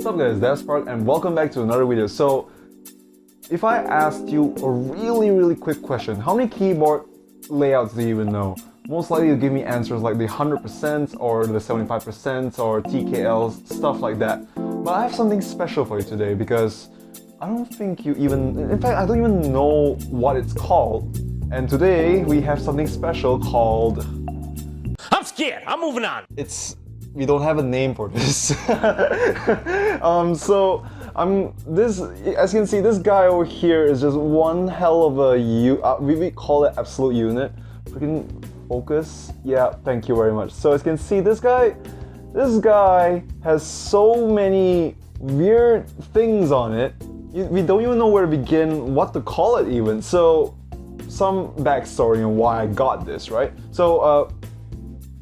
What's up guys, Devspark and welcome back to another video. So, if I asked you a really quick question, how many keyboard layouts do you even know? Most likely you'll give me answers like the 100% or the 75% or TKLs, stuff like that. But I have something special for you today because I don't think you even, in fact I don't even know what it's called. And today we have something special called... I'm scared, I'm moving on! We don't have a name for this. As you can see, this guy over here is just one hell of a we call it absolute unit. Freaking focus. Yeah, thank you very much. So as you can see, this guy has so many weird things on it. We don't even know where to begin, what to call it even. So some backstory on why I got this, right? So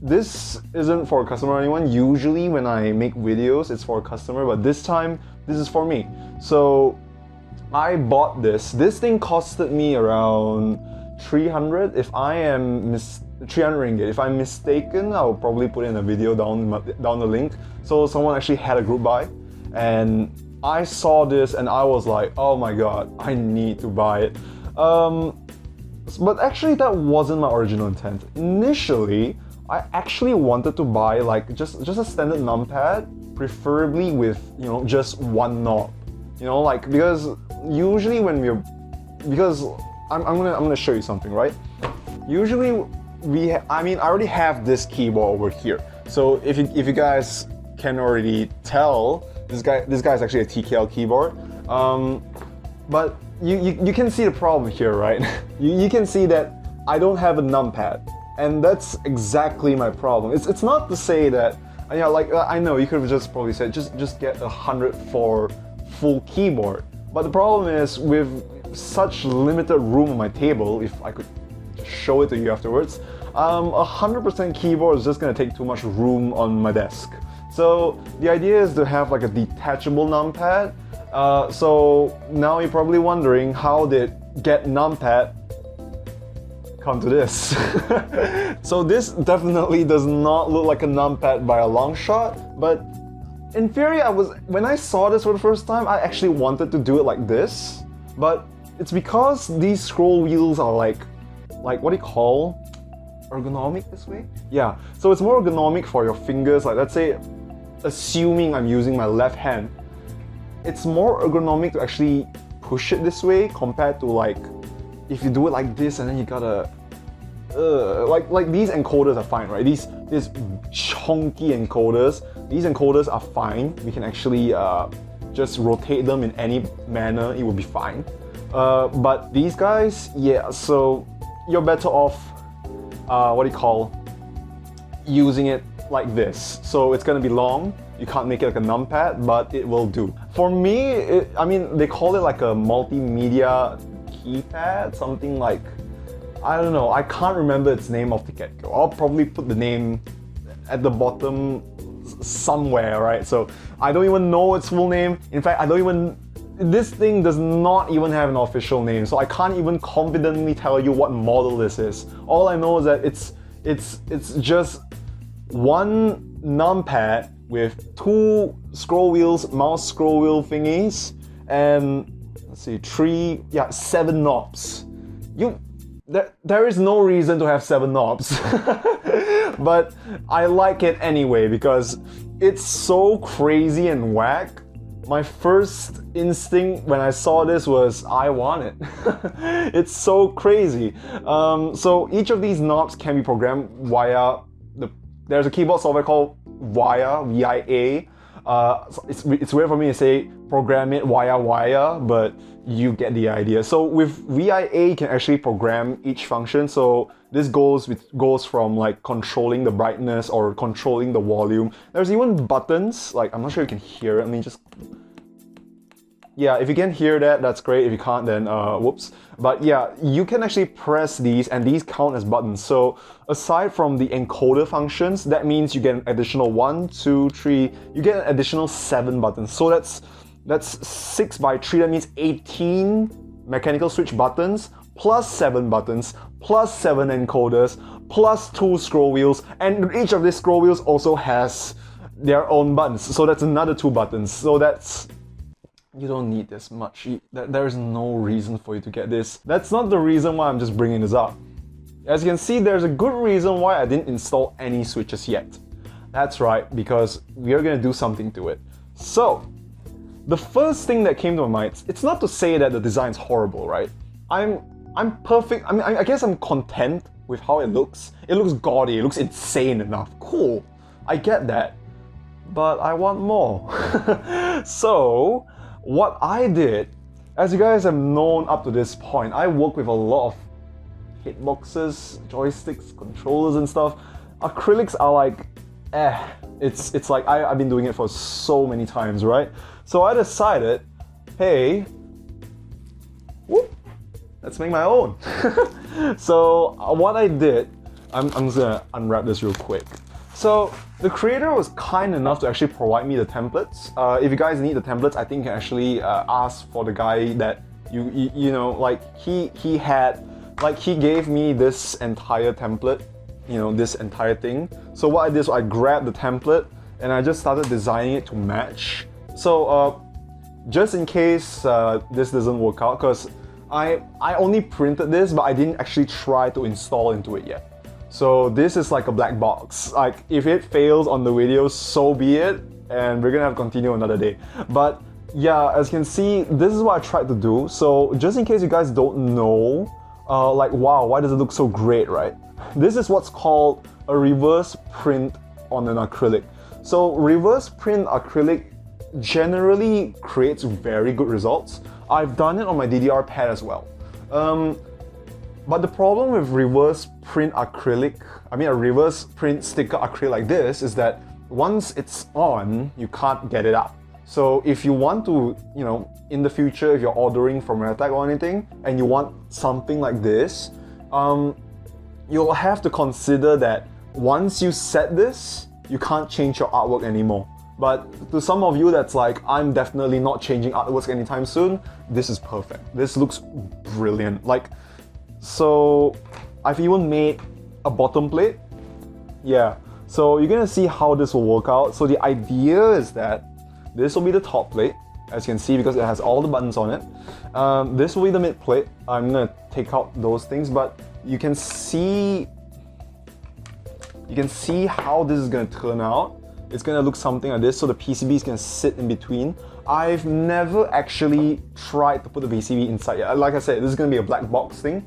this isn't for a customer or anyone. Usually when I make videos, it's for a customer, but this time, this is for me. So I bought this. This thing costed me around 300 if I am 300 ringgit. If I'm mistaken, I'll probably put in a video down the link. So someone actually had a group buy, and I saw this and I was like, oh my god, I need to buy it. But actually that wasn't my original intent. Initially, I actually wanted to buy like just a standard numpad, preferably with, you know, just one knob. You know, like, because usually when I'm gonna show you something, right? Usually I already have this keyboard over here. So if you guys can already tell, this guy is actually a TKL keyboard. But you can see the problem here, right? you can see that I don't have a numpad. And that's exactly my problem. It's not to say that, you know, like, I know you could have just probably said just get 100 for full keyboard. But the problem is, with such limited room on my table, if I could show it to you afterwards, 100% keyboard is just gonna take too much room on my desk. So the idea is to have like a detachable numpad. So now you're probably wondering, how did Get Numpad come to this? So this definitely does not look like a numpad by a long shot, but in theory when I saw this for the first time, I actually wanted to do it like this, but it's because these scroll wheels are like what do you call, ergonomic this way? Yeah, so it's more ergonomic for your fingers. Like, let's say, assuming I'm using my left hand, it's more ergonomic to actually push it this way compared to like if you do it like this and then you gotta like these encoders are fine, right? These chunky encoders, these encoders are fine. We can actually just rotate them in any manner, it will be fine. But these guys, yeah, so you're better off what do you call, using it like this. So it's gonna be long. You can't make it like a numpad, but it will do. For me, I mean, they call it like a multimedia keypad, something like, I don't know, I can't remember its name off the get-go. I'll probably put the name at the bottom somewhere, right? So I don't even know its full name. In fact, this thing does not even have an official name, so I can't even confidently tell you what model this is. All I know is that it's just one numpad with two scroll wheels, mouse scroll wheel thingies, and let's see, 7 knobs. There is no reason to have 7 knobs, but I like it anyway because it's so crazy and whack. My first instinct when I saw this was, I want it. It's so crazy. So each of these knobs can be programmed via there's a keyboard software called VIA. It's weird for me to say program it via, but you get the idea. So with VIA, you can actually program each function. So this goes from like controlling the brightness or controlling the volume. There's even buttons, like, I'm not sure you can hear it. Let me just... Yeah, if you can hear that, that's great. If you can't, then whoops. But yeah, you can actually press these and these count as buttons. So aside from the encoder functions, that means you get an additional 1, 2, 3, you get an additional 7 buttons. So that's 6 by 3, that means 18 mechanical switch buttons, plus 7 buttons, plus 7 encoders, plus 2 scroll wheels, and each of these scroll wheels also has their own buttons. So that's another 2 buttons. So that's, you don't need this much. There is no reason for you to get this. That's not the reason why I'm just bringing this up. As you can see, there's a good reason why I didn't install any switches yet. That's right, because we are gonna do something to it. So, the first thing that came to my mind, it's not to say that the design's horrible, right? I'm perfect. I mean, I guess I'm content with how it looks. It looks gaudy, it looks insane enough. Cool, I get that. But I want more. So, what I did, as you guys have known up to this point, I work with a lot of hitboxes, joysticks, controllers and stuff. Acrylics are like, it's like I've been doing it for so many times, right? So I decided, hey, whoop, let's make my own. So what I did, I'm just gonna unwrap this real quick. So the creator was kind enough to actually provide me the templates. If you guys need the templates, I think you can actually ask for the guy that you know, like he gave me this entire template, you know, this entire thing. So what I did is I grabbed the template and I just started designing it to match. So just in case this doesn't work out, because I only printed this, but I didn't actually try to install into it yet. So this is like a black box. Like if it fails on the video, so be it, and we're gonna have to continue another day. But yeah, as you can see, this is what I tried to do. So just in case you guys don't know, like wow, why does it look so great, right? This is what's called a reverse print on an acrylic. So reverse print acrylic generally creates very good results. I've done it on my DDR pad as well. But the problem with reverse print acrylic, I mean a reverse print sticker acrylic like this, is that once it's on, you can't get it out. So if you want to, you know, in the future, if you're ordering from Redtech or anything, and you want something like this, you'll have to consider that once you set this, you can't change your artwork anymore. But to some of you that's like, I'm definitely not changing artworks anytime soon, this is perfect. This looks brilliant. Like, so I've even made a bottom plate. Yeah, so you're gonna see how this will work out. So the idea is that this will be the top plate, as you can see, because it has all the buttons on it. This will be the mid plate. I'm gonna take out those things, but you can see how this is gonna turn out. It's gonna look something like this, so the PCB is gonna sit in between. I've never actually tried to put the PCB inside yet. Like I said, this is gonna be a black box thing.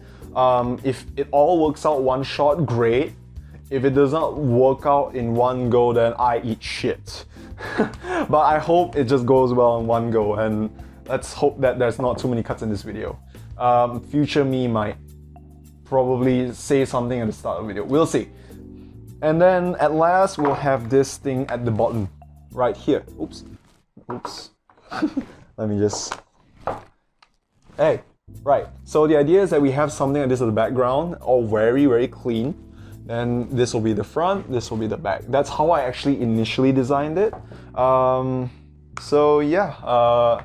If it all works out one shot, great. If it does not work out in one go, then I eat shit. But I hope it just goes well in one go, and let's hope that there's not too many cuts in this video. Future me might probably say something at the start of the video. We'll see. And then at last, we'll have this thing at the bottom, right here. Oops. Let me just... Hey, right. So the idea is that we have something like this at the background, all very, very clean. Then this will be the front, this will be the back. That's how I actually initially designed it. So yeah,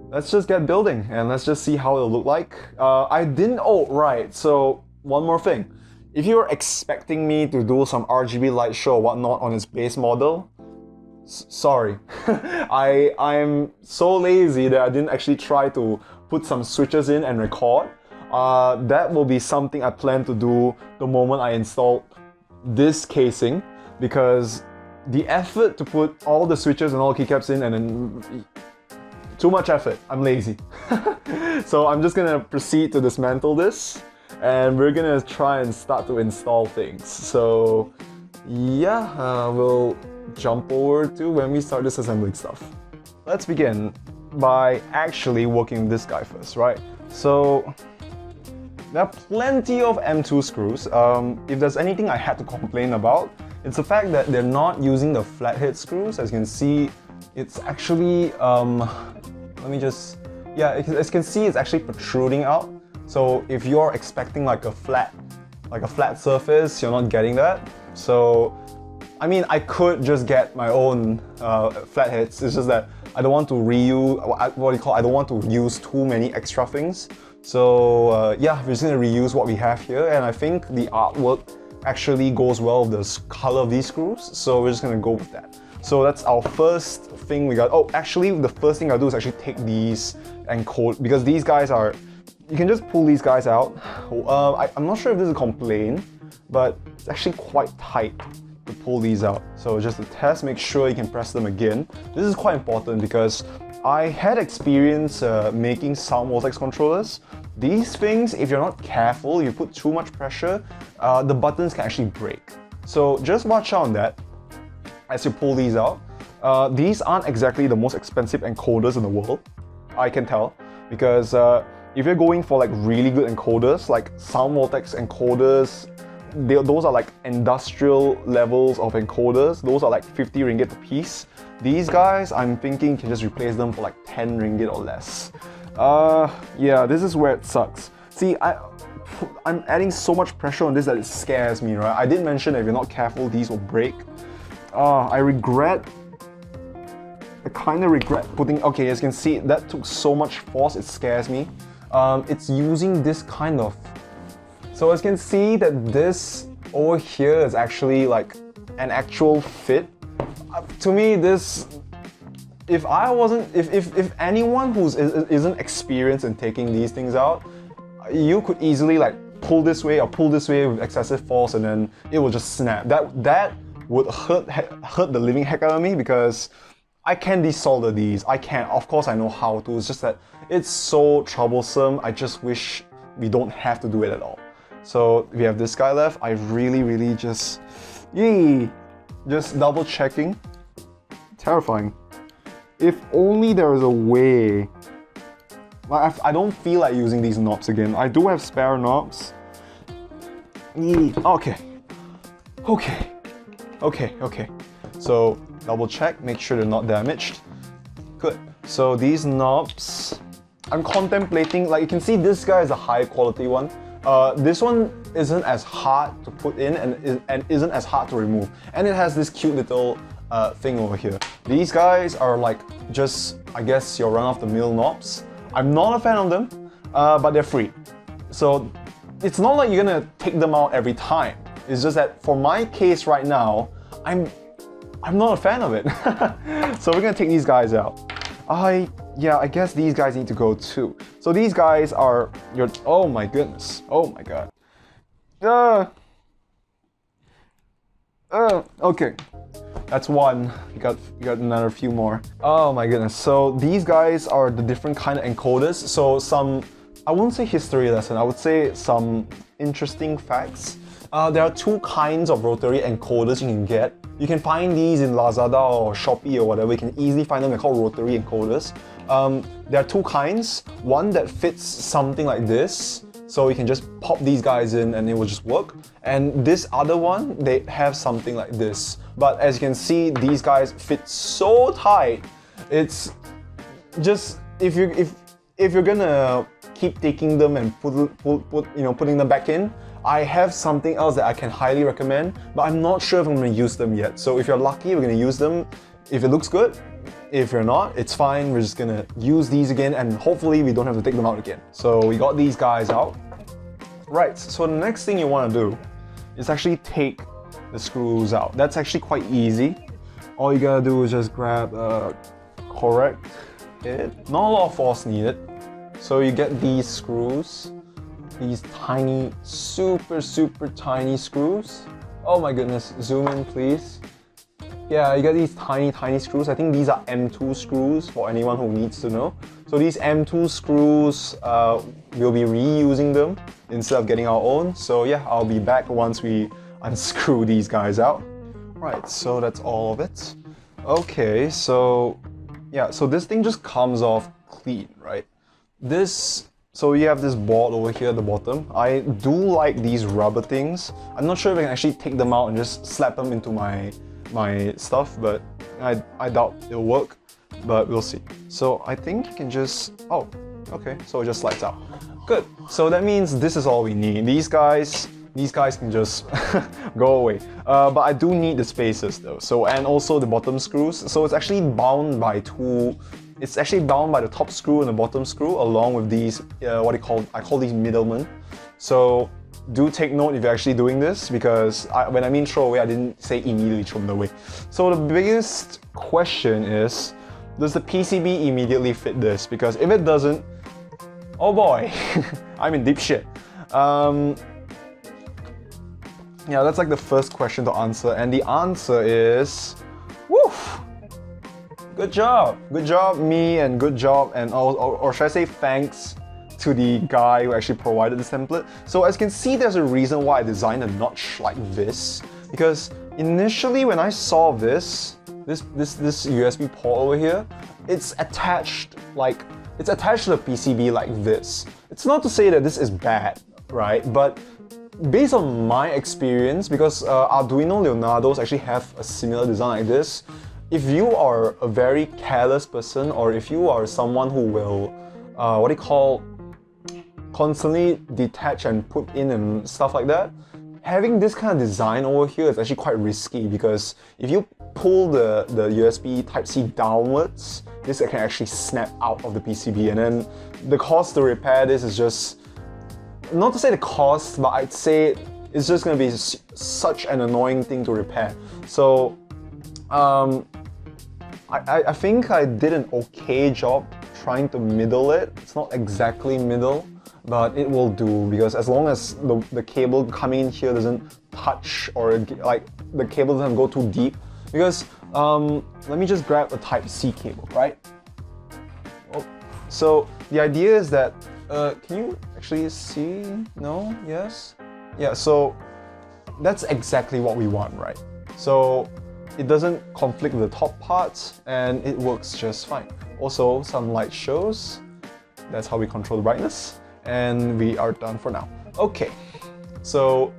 let's just get building and let's just see how it'll look like. Oh right, so one more thing. If you're expecting me to do some RGB light show or whatnot on its base model, sorry. I'm so lazy that I didn't actually try to put some switches in and record. That will be something I plan to do the moment I install this casing, because the effort to put all the switches and all the keycaps in, and then too much effort. I'm lazy. So I'm just gonna proceed to dismantle this, and we're gonna try and start to install things. So yeah, we'll jump over to when we start disassembling stuff. Let's begin by actually working with this guy first, right? So there are plenty of M2 screws. If there's anything I had to complain about, it's the fact that they're not using the flathead screws. As you can see, it's actually, let me just, yeah, as you can see, it's actually protruding out. So if you're expecting like a flat surface, you're not getting that. So, I mean, I could just get my own flatheads. It's just that I don't want to reuse, I don't want to use too many extra things. So yeah, we're just gonna reuse what we have here, and I think the artwork actually goes well with the color of these screws, so we're just gonna go with that. So that's our first thing we got. Oh, actually, the first thing I'll do is actually take these and code, because these guys are, you can just pull these guys out. I'm not sure if this is a complaint, but it's actually quite tight to pull these out. So just to test, make sure you can press them again. This is quite important because I had experience making sound vortex controllers. These things, if you're not careful, you put too much pressure, the buttons can actually break. So just watch out on that as you pull these out. These aren't exactly the most expensive encoders in the world, I can tell, because if you're going for like really good encoders, like sound vortex encoders, those are like industrial levels of encoders. Those are like 50 ringgit a piece. These guys, I'm thinking you can just replace them for like 10 ringgit or less. Yeah, this is where it sucks. See, I'm adding so much pressure on this that it scares me, right? I did mention that if you're not careful, these will break. I kind of regret putting, okay, as you can see, that took so much force, it scares me. It's using this kind of, so as you can see that this over here is actually like an actual fit. To me, this, if anyone who's isn't experienced in taking these things out, you could easily like pull this way or pull this way with excessive force and then it will just snap. That would hurt the living heck out of me, because I can desolder these. I can, of course I know how to, it's just that it's so troublesome. I just wish we don't have to do it at all. So we have this guy left. I really just double checking. Terrifying. If only there was a way. I don't feel like using these knobs again. I do have spare knobs. Okay. So double check, make sure they're not damaged. Good. So these knobs, I'm contemplating, like you can see this guy is a high quality one. This one isn't as hard to put in and isn't as hard to remove. And it has this cute little thing over here. These guys are like just, I guess, your run-of-the-mill knobs. I'm not a fan of them, but they're free. So it's not like you're gonna take them out every time. It's just that for my case right now, I'm not a fan of it. So we're gonna take these guys out. Yeah, I guess these guys need to go too. So these guys are your, oh my goodness, oh my god. Okay, that's one. You got another few more. Oh my goodness. So these guys are the different kind of encoders. So some, I wouldn't say history lesson, I would say some interesting facts. There are two kinds of rotary encoders you can get. You can find these in Lazada or Shopee or whatever. You can easily find them. They're called rotary encoders. There are two kinds. One that fits something like this, so you can just pop these guys in and it will just work. And this other one, they have something like this. But as you can see, these guys fit so tight. It's just, if you're gonna keep taking them and putting them back in, I have something else that I can highly recommend, but I'm not sure if I'm going to use them yet. So if you're lucky, we're going to use them. If it looks good, if you're not, it's fine. We're just going to use these again and hopefully we don't have to take them out again. So we got these guys out. Right, so the next thing you want to do is actually take the screws out. That's actually quite easy. All you gotta do is just grab, correct it. Not a lot of force needed. So you get these screws. These tiny, super tiny screws. Oh my goodness, zoom in please. Yeah, you get these tiny screws. I think these are M2 screws for anyone who needs to know. So these M2 screws, we'll be reusing them instead of getting our own. So yeah, I'll be back once we unscrew these guys out. Right, so that's all of it. Okay, so yeah, so this thing just comes off clean, right? So you have this board over here at the bottom. I do like these rubber things. I'm not sure if I can actually take them out and just slap them into my stuff, but I doubt it'll work, but we'll see. So I think you can just, oh, okay, so it just slides out. Good, so that means this is all we need. These guys can just go away. But I do need the spacers though, so, and also the bottom screws. So it's actually bound by two. It's actually bound by the top screw and the bottom screw along with these, I call these middlemen. So do take note if you're actually doing this, because when I mean throw away, I didn't say immediately throw them away. So the biggest question is, does the PCB immediately fit this? Because if it doesn't, oh boy, I'm in deep shit. Yeah, that's like the first question to answer, and the answer is, woof! Good job, me, and good job, and or should I say thanks to the guy who actually provided this template. So as you can see, there's a reason why I designed a notch like this, because initially when I saw this USB port over here, it's attached to the PCB like this. It's not to say that this is bad, right? But based on my experience, because Arduino Leonardos actually have a similar design like this, if you are a very careless person, or if you are someone who will, constantly detach and put in and stuff like that, having this kind of design over here is actually quite risky, because if you pull the USB Type-C downwards, this can actually snap out of the PCB, and then the cost to repair this is just, not to say the cost, but I'd say it's just going to be such an annoying thing to repair. So I think I did an okay job trying to middle it. It's not exactly middle, but it will do, because as long as the cable coming in here doesn't touch, or like the cable doesn't go too deep. Because let me just grab a Type-C cable, right? Oh, so the idea is that can you actually see? No? Yes? Yeah, so that's exactly what we want, right? So it doesn't conflict with the top parts, and it works just fine. Also, some light shows. That's how we control the brightness, and we are done for now. Okay, so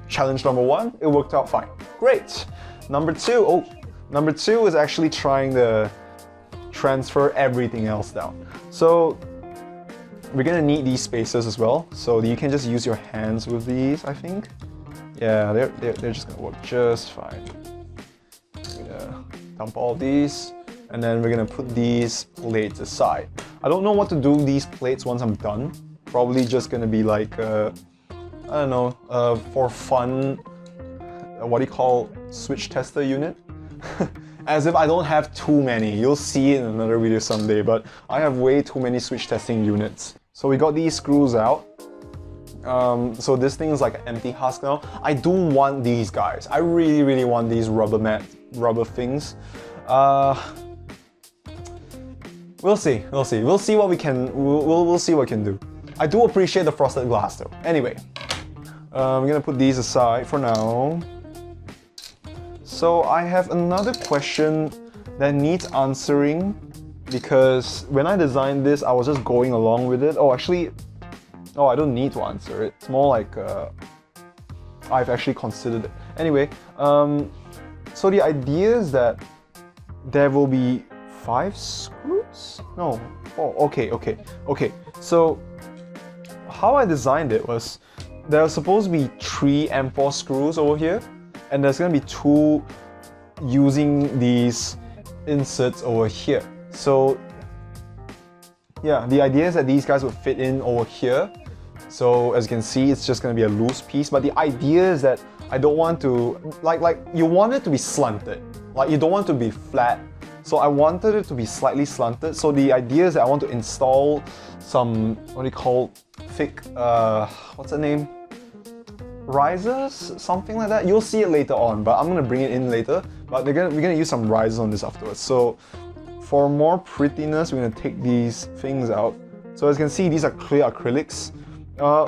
challenge number 1, it worked out fine. Great. Number 2 is actually trying to transfer everything else down. So we're gonna need these spacers as well, so you can just use your hands with these, I think. Yeah, they're just gonna work just fine. I'm gonna dump all these, and then we're gonna put these plates aside. I don't know what to do with these plates once I'm done. Probably just gonna be like, I don't know, for fun, switch tester unit? As if I don't have too many. You'll see it in another video someday, but I have way too many switch testing units. So we got these screws out. So this thing is like an empty husk now. I do want these guys. I really want these rubber things. We'll see what we can. We'll see what we can do. I do appreciate the frosted glass though. Anyway, I'm gonna put these aside for now. So I have another question that needs answering, because when I designed this, I was just going along with it. Oh, actually, I don't need to answer it. It's more like I've actually considered it. Anyway, so the idea is that there will be 5 screws? No, 4. Okay. So how I designed it was, there are supposed to be 3 M4 screws over here, and there's gonna be 2 using these inserts over here. So yeah, the idea is that these guys would fit in over here. So as you can see, it's just gonna be a loose piece, but the idea is that I don't want to, like you want it to be slanted. Like you don't want it to be flat. So I wanted it to be slightly slanted. So the idea is that I want to install some, thick, what's the name? Risers? Something like that. You'll see it later on, but I'm gonna bring it in later. But we're gonna use some risers on this afterwards. So for more prettiness, we're gonna take these things out. So as you can see, these are clear acrylics.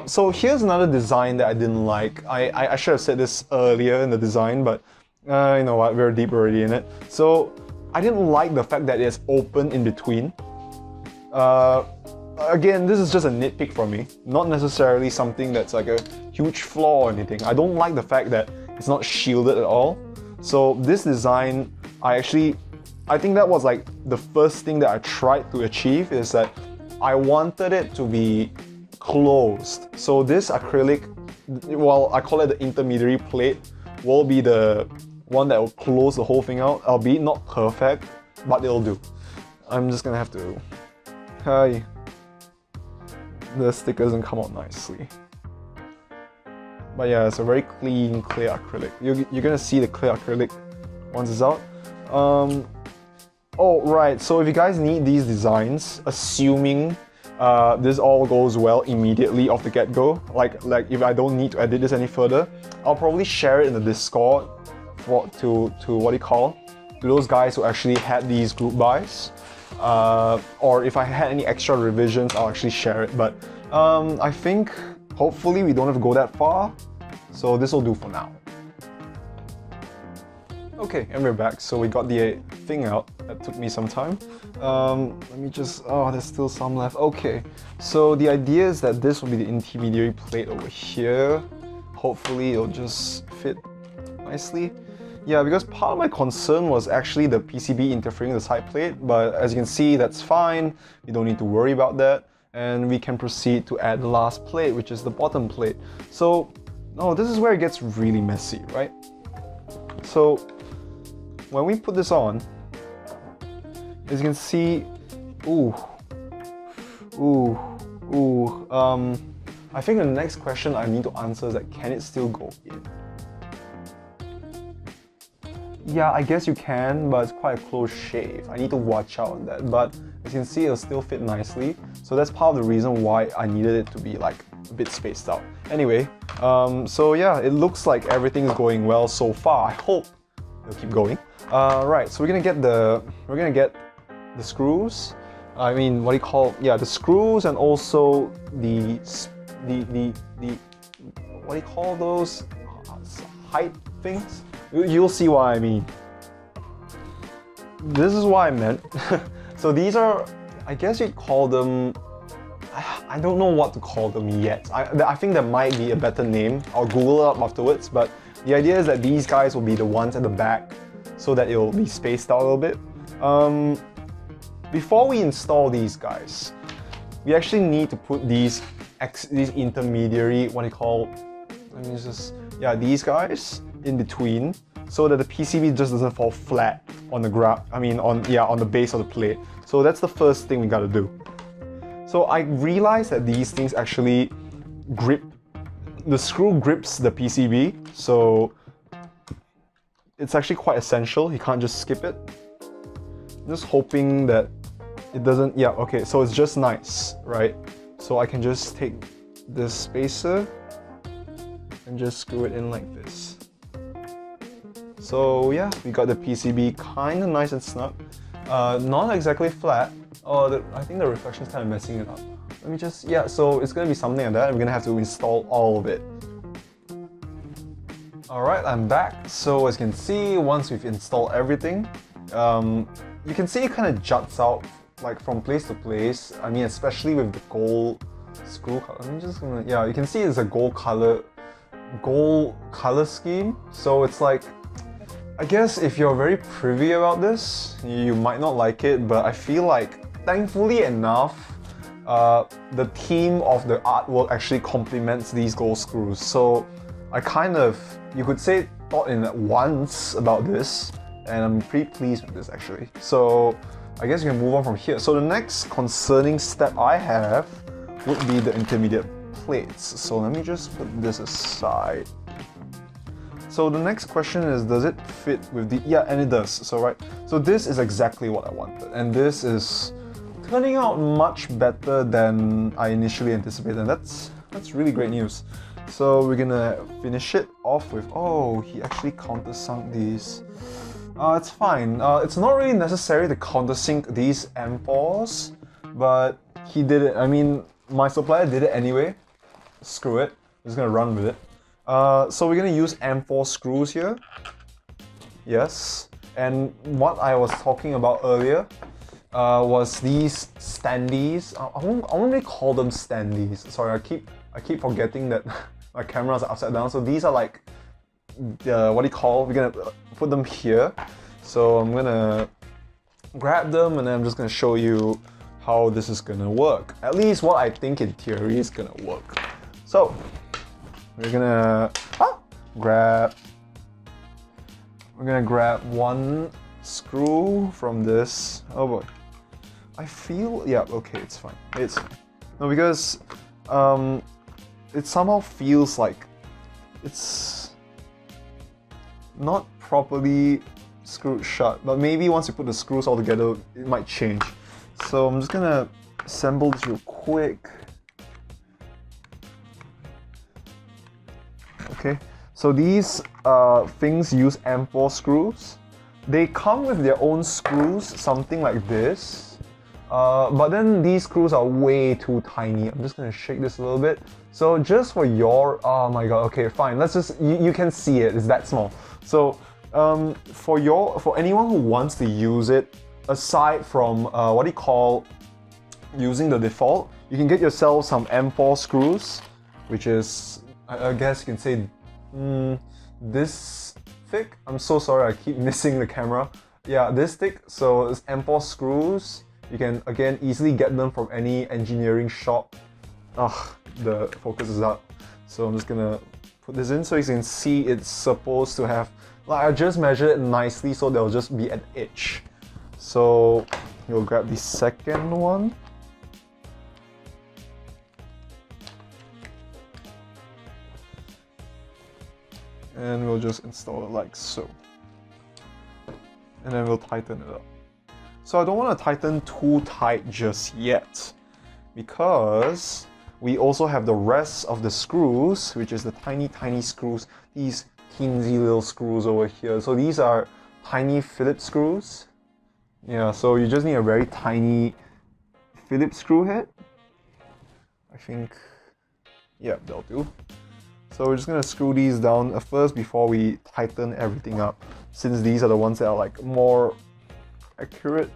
So here's another design that I didn't like. I should have said this earlier in the design, but you know what, we're deep already in it. So I didn't like the fact that it's open in between. Again, this is just a nitpick from me, not necessarily something that's like a huge flaw or anything. I don't like the fact that it's not shielded at all. So this design, I think that was like the first thing that I tried to achieve, is that I wanted it to be closed. So this acrylic, well, I call it the intermediary plate, will be the one that will close the whole thing out, albeit not perfect, but it'll do. I'm just gonna have to... Hi. The sticker doesn't come out nicely. But yeah, it's a very clean, clear acrylic. You're gonna see the clear acrylic once it's out. Oh, right, so if you guys need these designs, assuming this all goes well immediately off the get-go, like if I don't need to edit this any further, I'll probably share it in the Discord to what do you call? To those guys who actually had these group buys. Or if I had any extra revisions, I'll actually share it. But I think, hopefully, we don't have to go that far. So this will do for now. Okay, and we're back. So we got the thing out. That took me some time. Let me just, oh, there's still some left. Okay, so the idea is that this will be the intermediary plate over here. Hopefully it'll just fit nicely. Yeah, because part of my concern was actually the PCB interfering with the side plate, but as you can see, that's fine. You don't need to worry about that. And we can proceed to add the last plate, which is the bottom plate. So, oh, this is where it gets really messy, right? So, when we put this on, as you can see, I think the next question I need to answer is that, can it still go in? Yeah, I guess you can, but it's quite a close shave. I need to watch out on that, but as you can see, it'll still fit nicely. So that's part of the reason why I needed it to be like a bit spaced out. Anyway, so yeah, it looks like everything is going well so far. I hope it'll keep going. Right, so we're gonna get the screws. I mean, what do you call? Yeah, the screws, and also the what do you call those? Height things. You'll see what I mean. This is what I meant. So these are, I guess you'd call them, I don't know what to call them yet. I think there might be a better name. I'll Google it up afterwards, but the idea is that these guys will be the ones at the back so that it'll be spaced out a little bit. Before we install these guys, we actually need to put these intermediary, what do you call, let me just, yeah, these guys in between, so that the PCB just doesn't fall flat on the on the base of the plate. So that's the first thing we gotta do. So I realized that these things actually grip, the screw grips the PCB, so it's actually quite essential. You can't just skip it. I'm just hoping that it doesn't, yeah, okay, so it's just nice, right? So I can just take this spacer and just screw it in like this. So yeah, we got the PCB kind of nice and snug. Not exactly flat. Oh, I think the reflection's kind of messing it up. Let me just, yeah, so it's gonna be something like that. We're gonna have to install all of it. Alright, I'm back. So as you can see, once we've installed everything, you can see it kind of juts out like from place to place. I mean, especially with the gold screw color. I'm just gonna, yeah, you can see it's a gold color scheme. So it's like, I guess if you're very privy about this, you might not like it, but I feel like, thankfully enough, the theme of the artwork actually complements these gold screws. So I kind of, you could say, thought in at once about this, and I'm pretty pleased with this actually. So I guess you can move on from here. So the next concerning step I have would be the intermediate plates. So let me just put this aside. So the next question is, does it fit with the, yeah, and it does. So right, so this is exactly what I wanted, and this is turning out much better than I initially anticipated, and that's really great news. So we're gonna finish it off with, oh, he actually countersunk these. It's fine. It's not really necessary to countersink these M4s, but he did it. I mean, my supplier did it anyway. Screw it. I'm just gonna run with it. So we're gonna use M4 screws here. Yes. And what I was talking about earlier was these standees. I won't really call them standees. Sorry, I keep forgetting that my cameras are upside down. So these are like, what do you call? We're gonna put them here. So I'm gonna grab them and then I'm just gonna show you how this is gonna work. At least what I think in theory is gonna work. So we're gonna grab one screw from this. Oh boy. I feel, yeah, okay, it's fine. It's no, because it somehow feels like it's not properly screwed shut, but maybe once you put the screws all together, it might change. So I'm just gonna assemble this real quick. Okay, so these things use M4 screws. They come with their own screws, something like this. But then these screws are way too tiny. I'm just gonna shake this a little bit. So just for your, oh my god, okay, fine. Let's just, you can see it, it's that small. So for anyone who wants to use it, aside from what do you call using the default, you can get yourself some M4 screws, which is, I guess you can say this thick. I'm so sorry, I keep missing the camera. Yeah, this thick. So it's M4 screws. You can again easily get them from any engineering shop. The focus is out. So I'm just gonna put this in so you can see it's supposed to have, like, I just measured it nicely so there'll just be an itch. So you'll grab the second one. And we'll just install it like so. And then we'll tighten it up. So I don't want to tighten too tight just yet, because we also have the rest of the screws, which is the tiny screws, these teensy little screws over here. So these are tiny Phillips screws. Yeah, so you just need a very tiny Phillips screw head. I think, yeah, that'll do. So we're just gonna screw these down first before we tighten everything up, since these are the ones that are like more accurate,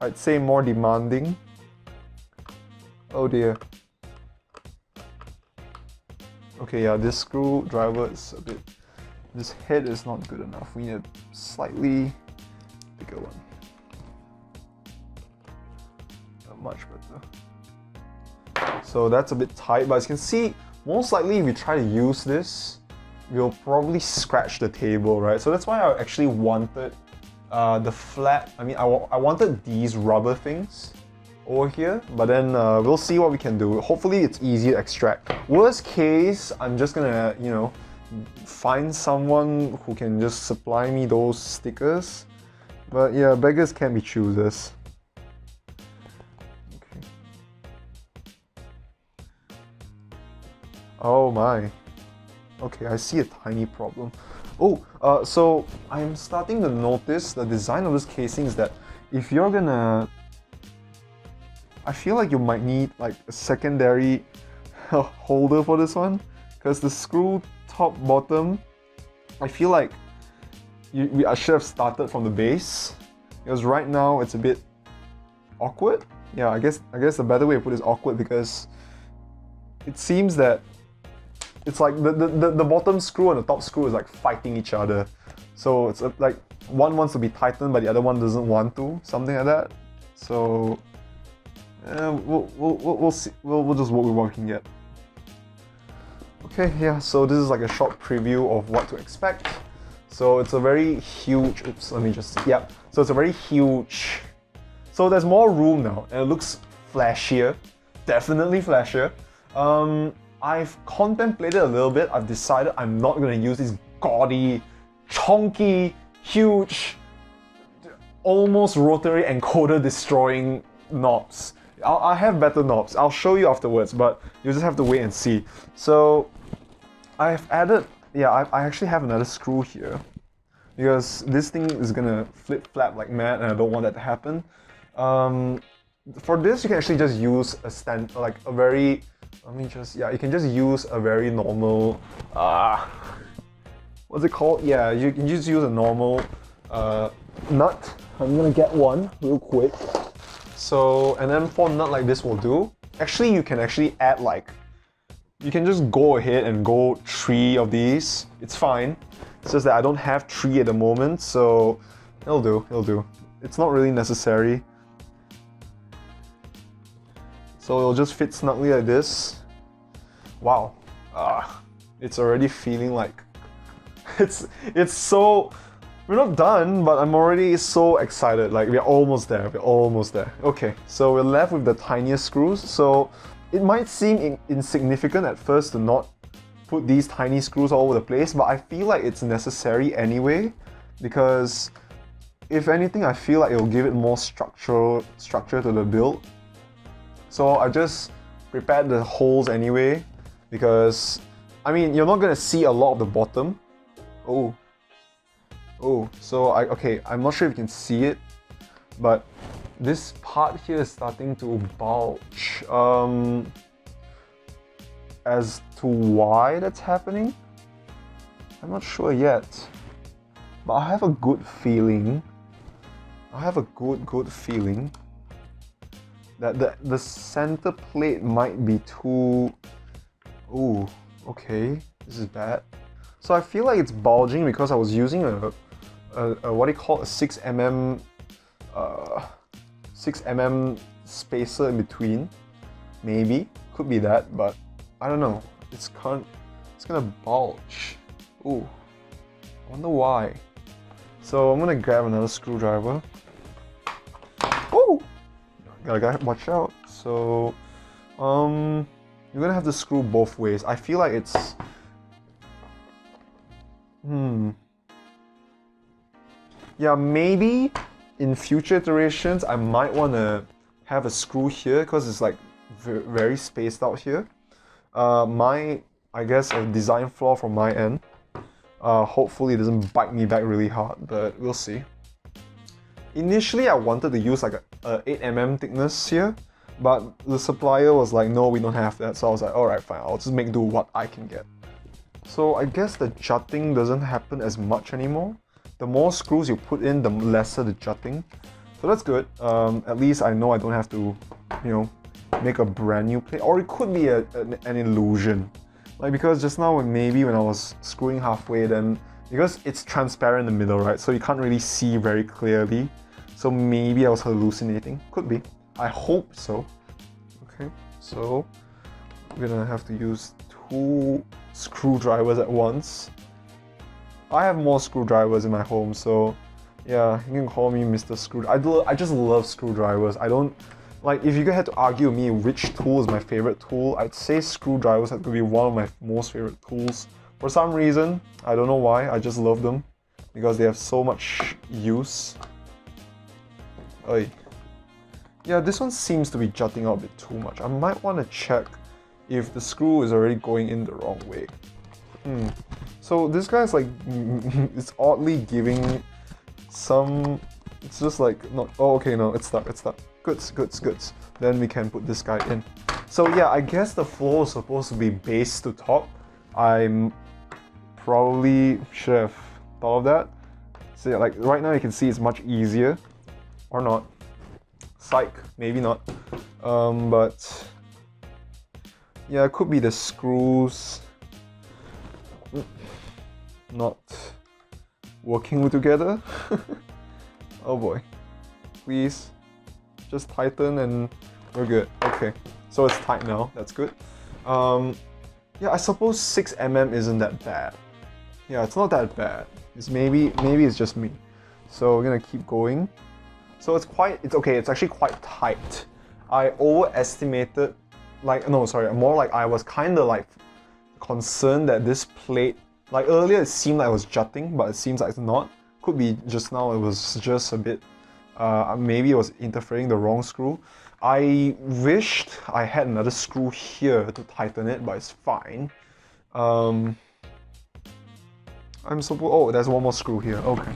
I'd say more demanding. Oh dear. Okay, yeah, this screwdriver is a bit, this head is not good enough. We need a slightly bigger one. Much better. So that's a bit tight, but as you can see, most likely if we try to use this, we'll probably scratch the table, right? So that's why I actually wanted the flat, I wanted these rubber things over here, but then we'll see what we can do. Hopefully it's easy to extract. Worst case, I'm just gonna, you know, find someone who can just supply me those stickers. But yeah, beggars can't be choosers. Okay. Oh my. Okay, I see a tiny problem. Oh, so I'm starting to notice the design of this casing is that if you're gonna, I feel like you might need like a secondary holder for this one, because the screw top bottom, I feel like I should have started from the base, because right now it's a bit awkward. Yeah, I guess the better way to put it is awkward, because it seems that it's like the bottom screw and the top screw is like fighting each other. So it's like one wants to be tightened but the other one doesn't want to, something like that. So we'll see. We'll just work with what we can get. Okay, yeah, so this is like a short preview of what to expect. So it's a very huge, oops, let me just, yeah. So it's a very huge, so there's more room now and it looks flashier, definitely flashier. I've contemplated a little bit. I've decided I'm not going to use these gaudy, chunky, huge, almost rotary encoder destroying knobs. I have better knobs. I'll show you afterwards, but you just have to wait and see. So I've added, yeah, I actually have another screw here, because this thing is going to flip-flap like mad and I don't want that to happen. For this, you can actually just use a you can just use a very normal, what's it called? Yeah, you can just use a normal nut. I'm gonna get one real quick. So, and then for a nut like this will do. Actually, you can actually add you can just go ahead and go 3 of these. It's fine. It's just that I don't have 3 at the moment, so it'll do. It's not really necessary. So it'll just fit snugly like this. Wow, it's already feeling like it's so, we're not done, but I'm already so excited. Like we're almost there. Okay, so we're left with the tiniest screws. So it might seem insignificant at first to not put these tiny screws all over the place, but I feel like it's necessary anyway, because if anything, I feel like it'll give it more structure to the build. So I just prepared the holes anyway, because I mean, you're not gonna see a lot of the bottom. Oh, so I'm not sure if you can see it, but this part here is starting to bulge. As to why that's happening, I'm not sure yet, but I have a good feeling. Good feeling that the center plate might be too. Ooh, okay, this is bad. So I feel like it's bulging because I was using a what do you call a 6mm 6mm spacer in between. Maybe could be that, but I don't know. It's gonna bulge. Ooh, I wonder why. So I'm gonna grab another screwdriver. Oh, gotta watch out. So you're gonna have to screw both ways. I feel like it's yeah, maybe in future iterations I might want to have a screw here because it's like very spaced out here. I guess a design flaw from my end. Hopefully it doesn't bite me back really hard, but we'll see. Initially I wanted to use like a 8mm thickness here, but the supplier was like, no, we don't have that. So I was like, alright, fine, I'll just make do what I can get. So I guess the jutting doesn't happen as much anymore. The more screws you put in, the lesser the jutting. So that's good. At least I know I don't have to, make a brand new plate. Or it could be an illusion. Like, because just now maybe when I was screwing halfway, then because it's transparent in the middle, right? So you can't really see very clearly. So maybe I was hallucinating. Could be. I hope so. Okay, so we're gonna have to use 2 screwdrivers at once. I have more screwdrivers in my home, so yeah, you can call me Mr. Screwdriver. I just love screwdrivers. I don't like, if you had to argue with me which tool is my favorite tool, I'd say screwdrivers have to be one of my most favorite tools. For some reason, I don't know why, I just love them because they have so much use. Oy. Yeah, this one seems to be jutting out a bit too much. I might want to check if the screw is already going in the wrong way. So this guy's like, it's oddly giving some, it's just like, not, oh okay, no, it's stuck. Goods. Then we can put this guy in. So yeah, I guess the floor is supposed to be base to top. I'm probably should have thought of that. So yeah, like right now you can see it's much easier. Or not. Psych, maybe not. But yeah, it could be the screws not working together. Oh boy. Please just tighten and we're good. Okay, so it's tight now, that's good. Yeah, I suppose 6mm isn't that bad. Yeah, it's not that bad. It's maybe it's just me. So we're gonna keep going. So it's okay, it's actually quite tight. I overestimated, more like I was kinda like concerned that this plate, like earlier it seemed like it was jutting, but it seems like it's not. Could be just now it was just a bit, maybe it was interfering the wrong screw. I wished I had another screw here to tighten it, but it's fine. Oh, there's one more screw here, okay.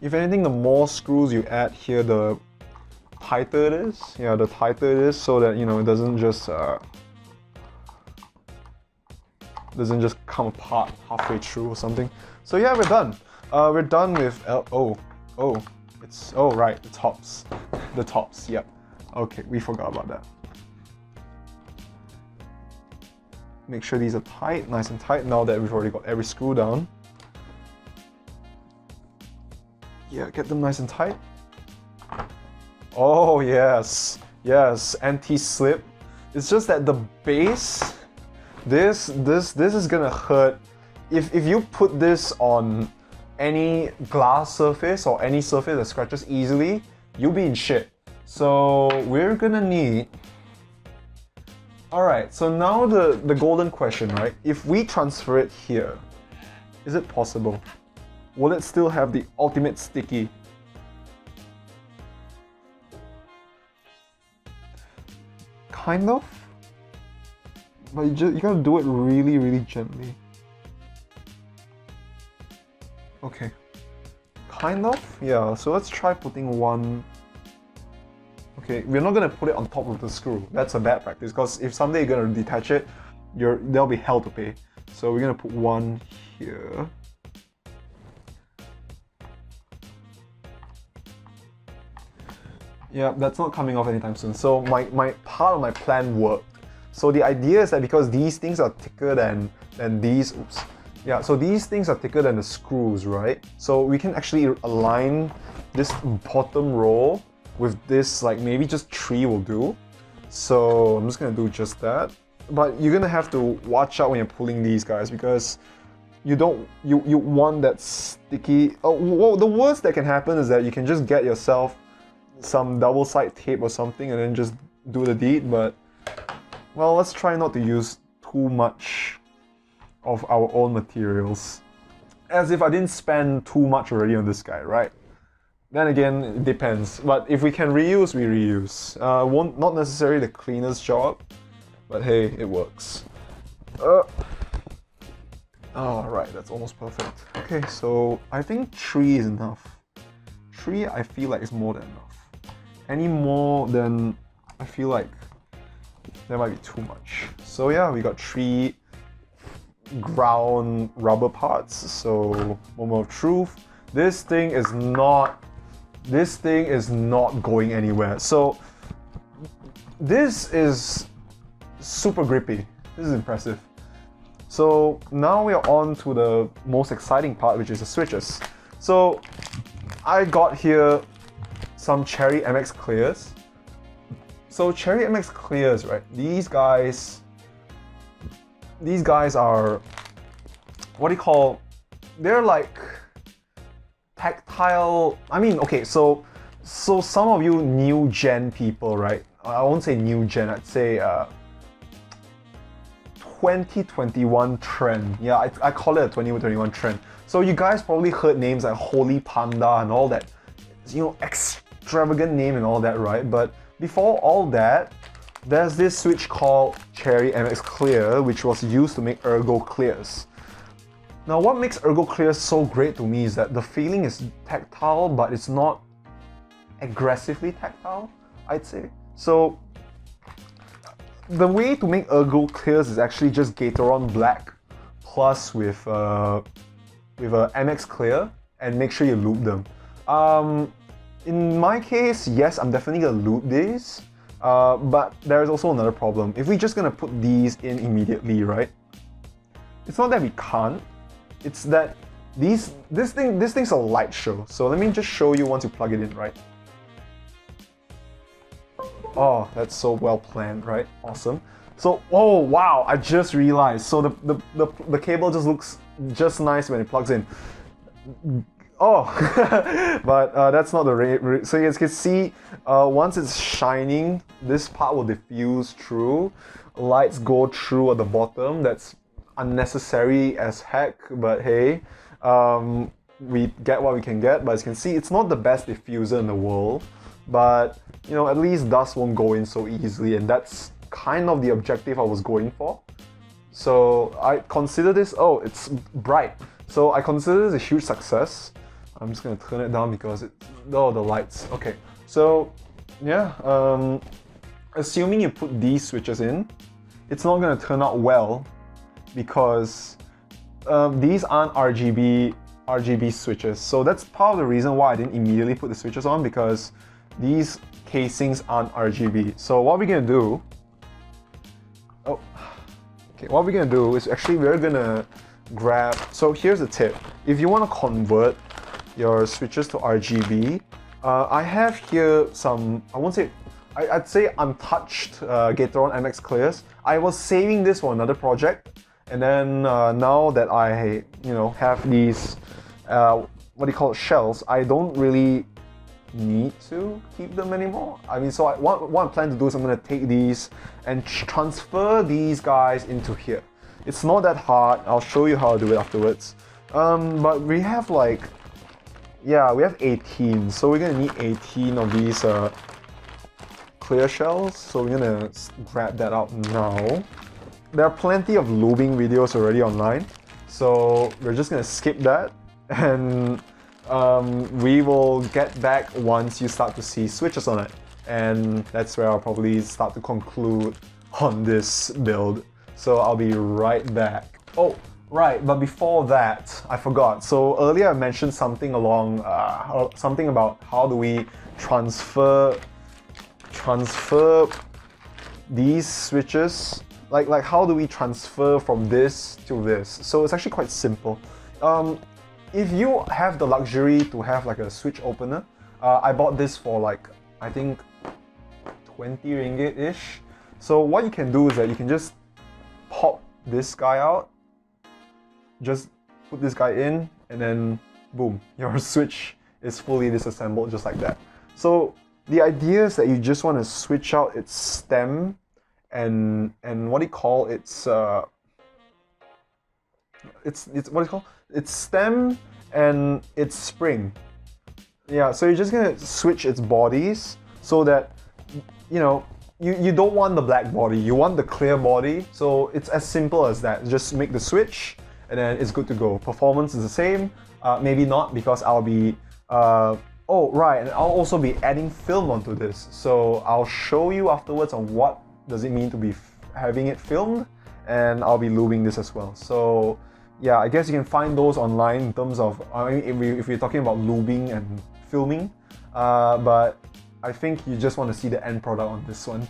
If anything, the more screws you add here, the tighter it is. Yeah, the tighter it is, so that, it doesn't just come apart halfway through or something. So yeah, we're done. We're done with right, the tops. The tops, yep. Okay, we forgot about that. Make sure these are tight, nice and tight, now that we've already got every screw down. Yeah, get them nice and tight. Oh yes, anti-slip. It's just that the base, this is gonna hurt. If you put this on any glass surface or any surface that scratches easily, you'll be in shit. So we're gonna need Alright, so now the golden question, right? If we transfer it here, is it possible? Will it still have the ultimate sticky? Kind of. But you gotta do it really, really gently. Okay. Kind of? Yeah, so let's try putting one. Okay, we're not gonna put it on top of the screw. That's a bad practice, because if someday you're gonna detach it, there'll be hell to pay. So we're gonna put one here. Yeah, that's not coming off anytime soon. So my part of my plan worked. So the idea is that because these things are thicker than these, oops. Yeah, so these things are thicker than the screws, right? So we can actually align this bottom row with this, like maybe just 3 will do. So I'm just gonna do just that. But you're gonna have to watch out when you're pulling these guys, because you want that sticky. Oh, well, the worst that can happen is that you can just get yourself some double side tape or something and then just do the deed. But well, let's try not to use too much of our own materials. As if I didn't spend too much already on this guy, right? Then again, it depends. But if we can reuse, we reuse. Not necessarily the cleaner's job, but hey, it works. Alright, that's almost perfect. Okay, so I think 3 is enough. 3 I feel like is more than enough. Any more than I feel like that might be too much. So yeah, we got 3 ground rubber parts. So moment of truth. This thing is not going anywhere. So this is super grippy. This is impressive. So now we are on to the most exciting part, which is the switches. So I got here some Cherry MX clears. So Cherry MX clears, right? These guys are, what do you call? They're like tactile. I mean, okay, so some of you new gen people, right? I won't say new gen. I'd say 2021 trend. Yeah, I call it a 2021 trend. So you guys probably heard names like Holy Panda and all that, you know, extravagant name and all that, right? But before all that, there's this switch called Cherry MX Clear, which was used to make Ergo Clears. Now, what makes Ergo Clears so great to me is that the feeling is tactile, but it's not aggressively tactile, I'd say. So the way to make Ergo Clears is actually just Gateron Black plus with a MX Clear, and make sure you loop them. In my case, yes, I'm definitely gonna loop these, but there's also another problem. If we're just gonna put these in immediately, right? It's not that we can't, it's that this thing's a light show. So let me just show you once you plug it in, right? Oh, that's so well planned, right? Awesome. So, oh wow, I just realized. So the cable just looks just nice when it plugs in. Oh, but that's not the so you can see, once it's shining, this part will diffuse through. Lights go through at the bottom. That's unnecessary as heck, but hey, we get what we can get. But as you can see, it's not the best diffuser in the world, but you know, at least dust won't go in so easily, and that's kind of the objective I was going for. So I consider this, oh, it's bright. So I consider this a huge success. I'm just gonna turn it down because the lights. Okay, so yeah, assuming you put these switches in, it's not gonna turn out well because these aren't RGB switches. So that's part of the reason why I didn't immediately put the switches on, because these casings aren't RGB. So what we're gonna do, what we're gonna do is actually we're gonna grab, so here's the tip. If you want to convert your switches to RGB, I have here some, I'd say untouched Gateron MX clears. I was saving this for another project, and then now that I have these what do you call it, shells, I don't really need to keep them anymore. I mean, so what I plan to do is I'm going to take these and transfer these guys into here. It's not that hard. I'll show you how to do it afterwards. But we have like, yeah, we have 18. So we're going to need 18 of these clear shells. So we're going to grab that out now. There are plenty of lubing videos already online. So we're just going to skip that. And we will get back once you start to see switches on it. And that's where I'll probably start to conclude on this build. So I'll be right back. Oh, right, but before that, I forgot. So earlier I mentioned something along, something about how do we transfer these switches. Like how do we transfer from this to this? So it's actually quite simple. If you have the luxury to have like a switch opener, I bought this for like, I think 20 ringgit-ish. So what you can do is that you can just pop this guy out, just put this guy in, and then boom, your switch is fully disassembled just like that. So the idea is that you just want to switch out its stem and what do you call its its stem and its spring. Yeah, so you're just gonna switch its bodies so that, you know, you don't want the black body, you want the clear body. So it's as simple as that. Just make the switch and then it's good to go. Performance is the same, maybe not, because I'll be oh right, and I'll also be adding film onto this. So I'll show you afterwards on what does it mean to be having it filmed, and I'll be lubing this as well. So yeah, I guess you can find those online in terms of, I mean, if we're talking about lubing and filming, but I think you just want to see the end product on this one.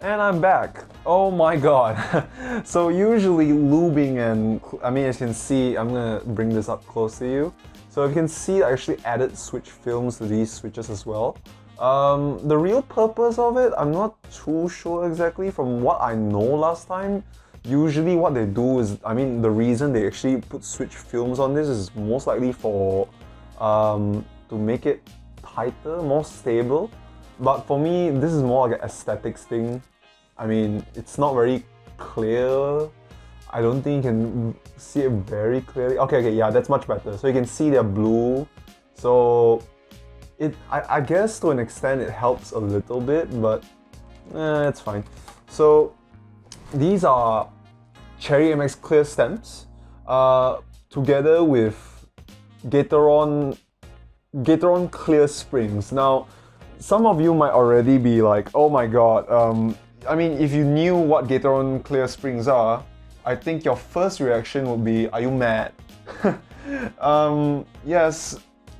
And I'm back. Oh my god. So usually lubing and, I mean, as you can see, I'm gonna bring this up close to you. So you can see I actually added switch films to these switches as well. The real purpose of it, I'm not too sure exactly. From what I know last time, usually what they do is, I mean, the reason they actually put switch films on this is most likely for to make it tighter, more stable. But for me, this is more like an aesthetics thing. I mean, it's not very clear. I don't think you can see it very clearly. Okay, yeah, that's much better. So you can see they're blue. So I guess to an extent it helps a little bit, but it's fine. So these are Cherry MX clear stems, together with Gateron clear springs. Now, some of you might already be like, oh my god, I mean, if you knew what Gateron clear springs are, I think your first reaction would be, are you mad? Yes,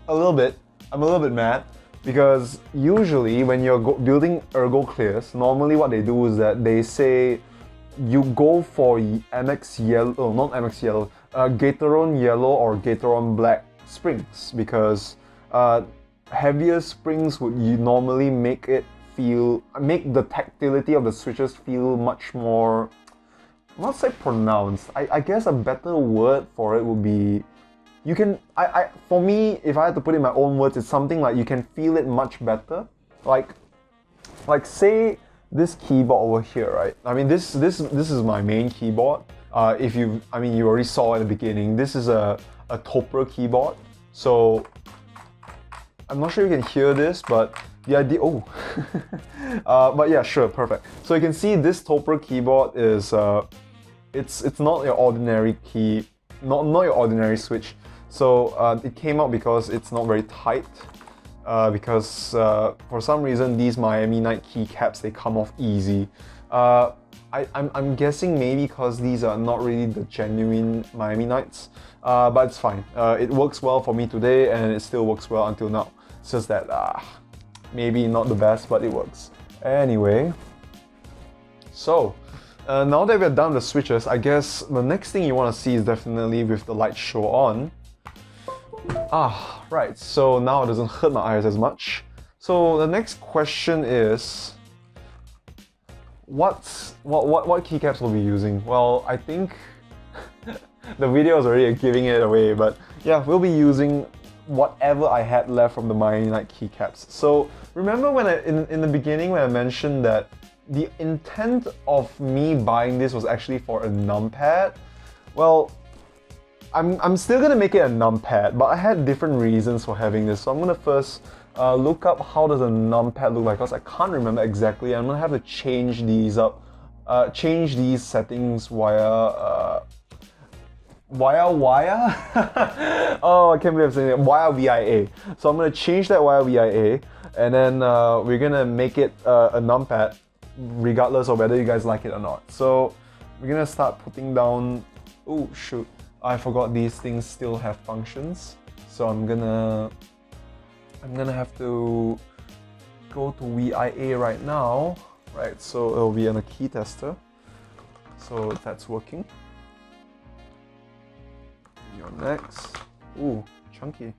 a little bit. I'm a little bit mad, because usually when you're building ergo clears, normally what they do is that they say you go for MX yellow, oh, not MX yellow, Gateron yellow or Gateron black springs, because heavier springs would normally make the tactility of the switches feel much more, not say pronounced. I guess a better word for it would be, you can, for me, if I had to put it in my own words, it's something like you can feel it much better. Like say this keyboard over here, right? I mean, this is my main keyboard. You already saw at the beginning, this is a Topper keyboard. So I'm not sure you can hear this, but the idea, oh, but yeah, sure, perfect. So you can see this Topper keyboard is, it's not your ordinary key, not your ordinary switch. So it came out because it's not very tight, because for some reason these Miami Night keycaps, they come off easy. I'm guessing maybe because these are not really the genuine Miami Nights, but it's fine. It works well for me today, and it still works well until now. It's just that maybe not the best, but it works. Anyway, so now that we're done the switches, I guess the next thing you want to see is definitely with the light show on. Right, so now it doesn't hurt my eyes as much. So the next question is, what keycaps we'll be using? Well, I think the video is already giving it away, but yeah, we'll be using whatever I had left from the Miami Night keycaps. So remember when in the beginning when I mentioned that the intent of me buying this was actually for a numpad? Well, I'm still gonna make it a numpad, but I had different reasons for having this. So I'm gonna first look up how does a numpad look like, because I can't remember exactly. I'm gonna have to change these up, change these settings via oh, I can't believe I'm saying it. Via VIA. So I'm gonna change that via VIA, and then we're gonna make it a numpad, regardless of whether you guys like it or not. So we're gonna start putting down. Oh shoot! I forgot these things still have functions. So I'm gonna have to go to VIA right now. Right. So it'll be on a key tester. So that's working. You're next. Ooh, chunky.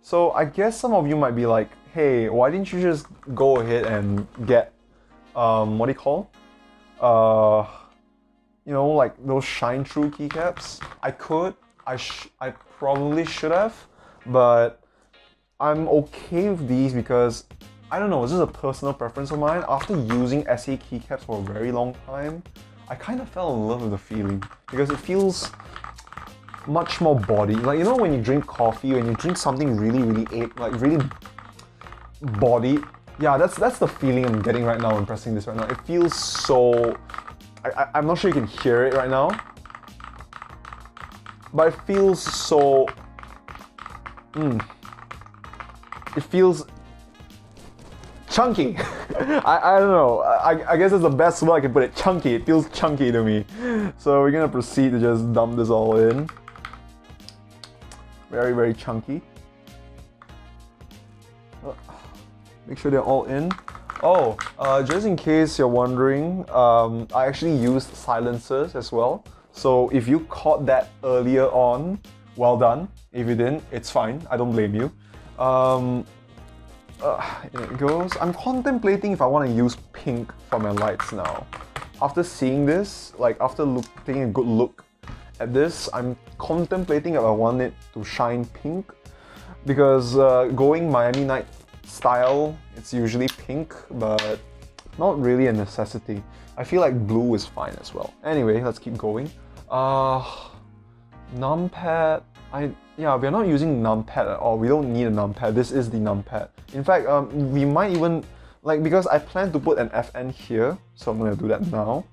So I guess some of you might be like, hey, why didn't you just go ahead and get, what do you call? You know, like those shine through keycaps? I could, I probably should have, but I'm okay with these because, I don't know, this is a personal preference of mine. After using SA keycaps for a very long time, I kind of fell in love with the feeling because it feels much more body. Like, you know, when you drink coffee, when you drink something really body. Yeah, that's the feeling I'm getting right now when pressing this right now. It feels so. I'm not sure you can hear it right now, but it feels so. It feels chunky. I don't know. I guess that's the best way I can put it. Chunky. It feels chunky to me. So we're gonna proceed to just dump this all in. Very, very chunky. Make sure they're all in. Oh, just in case you're wondering, I actually used silencers as well. So if you caught that earlier on, well done. If you didn't, it's fine. I don't blame you. Here it goes. I'm contemplating if I want to use pink for my lights now. After seeing this, like after taking a good look at this, I'm contemplating if I want it to shine pink, because going Miami Night style, it's usually pink, but not really a necessity. I feel like blue is fine as well. Anyway, let's keep going. Numpad. Yeah, we're not using numpad at all. We don't need a numpad. This is the numpad. In fact, we might even, like, because I plan to put an FN here, so I'm gonna do that now.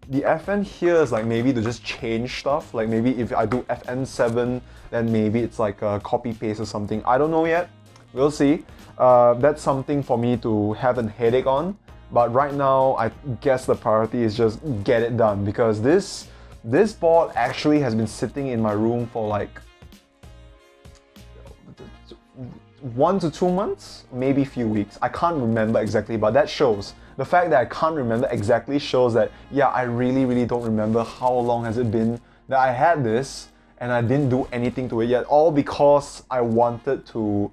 The FN here is like maybe to just change stuff. Like maybe if I do FN7, then maybe it's like a copy paste or something. I don't know yet. We'll see. That's something for me to have a headache on. But right now, I guess the priority is just get it done, because this board actually has been sitting in my room for like 1 to 2 months, maybe a few weeks. I can't remember exactly, but that shows. The fact that I can't remember exactly shows that, yeah, I really don't remember how long has it been that I had this and I didn't do anything to it yet, all because I wanted to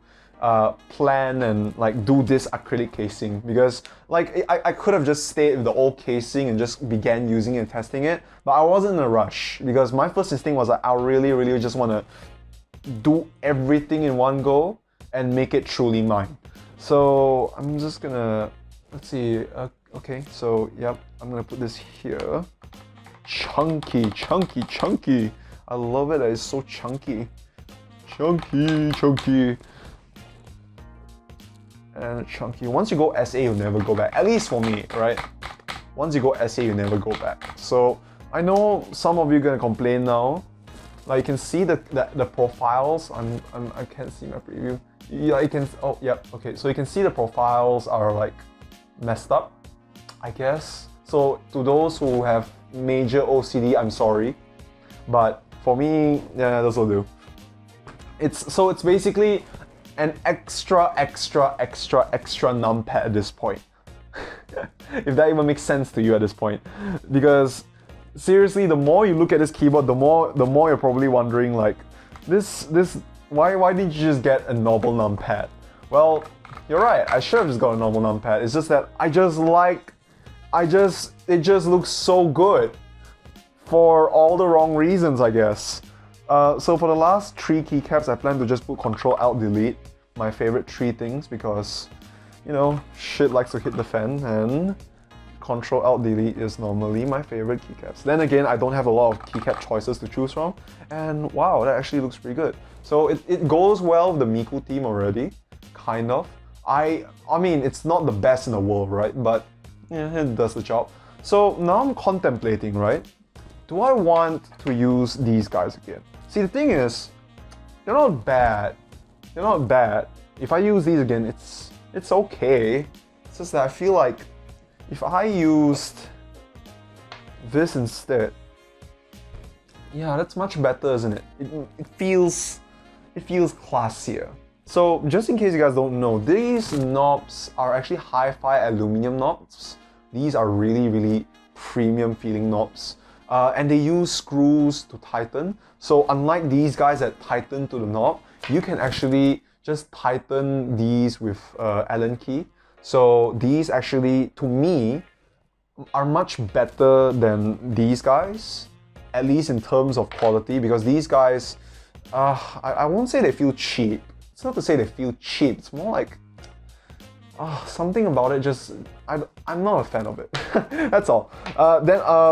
plan and like do this acrylic casing, because like I could have just stayed with the old casing and just began using it and testing it, but I wasn't in a rush because my first instinct was like I really just want to do everything in one go and make it truly mine. So I'm just gonna, let's see, okay, so yep, I'm gonna put this here. Chunky. I love it that it's so chunky. Chunky. And chunky. Once you go SA, you'll never go back. At least for me, right? Once you go SA, you never go back. So I know some of you are gonna complain now. Like you can see the profiles. I can't see my preview. Yeah, you can. Oh, yeah. Okay, so you can see the profiles are like messed up, I guess. So to those who have major OCD, I'm sorry, but for me, yeah, this will do. It's basically an extra numpad at this point. If that even makes sense to you at this point, because seriously, the more you look at this keyboard, the more you're probably wondering like, why didn't you just get a normal numpad? Well, you're right. I should have just got a normal numpad. It's just that it just looks so good for all the wrong reasons, I guess. So for the last 3 keycaps, I plan to just put Control Alt Delete, my favorite 3 things, because, you know, shit likes to hit the fan, and Control Alt Delete is normally my favorite keycaps. Then again, I don't have a lot of keycap choices to choose from, and wow, that actually looks pretty good. So it goes well with the Miku theme already, kind of. I mean, it's not the best in the world, right? But yeah, it does the job. So now I'm contemplating, right? Do I want to use these guys again? See, the thing is, they're not bad. They're not bad. If I use these again, it's okay. It's just that I feel like if I used this instead, yeah, that's much better, isn't it? It feels classier. So just in case you guys don't know, these knobs are actually hi-fi aluminum knobs. These are really, really premium feeling knobs. And they use screws to tighten. So unlike these guys that tighten to the knob, you can actually just tighten these with Allen key. So these actually, to me, are much better than these guys, at least in terms of quality, because these guys, I won't say they feel cheap. It's not to say they feel cheap, it's more like something about it just, I'm not a fan of it. That's all.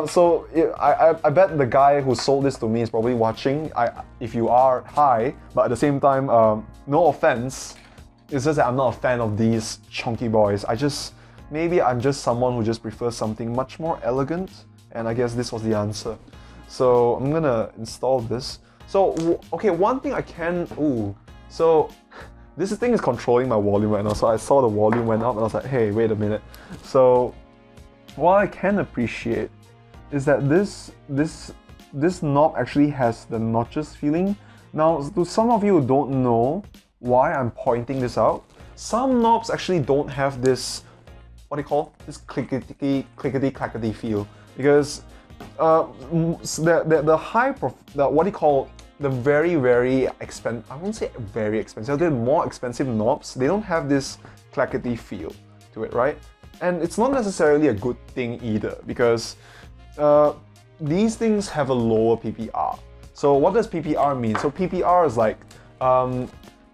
So I bet the guy who sold this to me is probably watching. If you are, hi, but at the same time, no offense. It's just that I'm not a fan of these chunky boys. Maybe I'm just someone who just prefers something much more elegant, and I guess this was the answer. So I'm gonna install this. So, okay, one thing I can, so this thing is controlling my volume right now, so I saw the volume went up and I was like, hey, wait a minute. So what I can appreciate is that this knob actually has the notches feeling. Now, to some of you who don't know why I'm pointing this out, some knobs actually don't have this, what do you call, this clickety feel, because the very, very expensive, I won't say very expensive, they're more expensive knobs, they don't have this clackety feel to it, right? And it's not necessarily a good thing either, because these things have a lower PPR. So what does PPR mean? So PPR is like,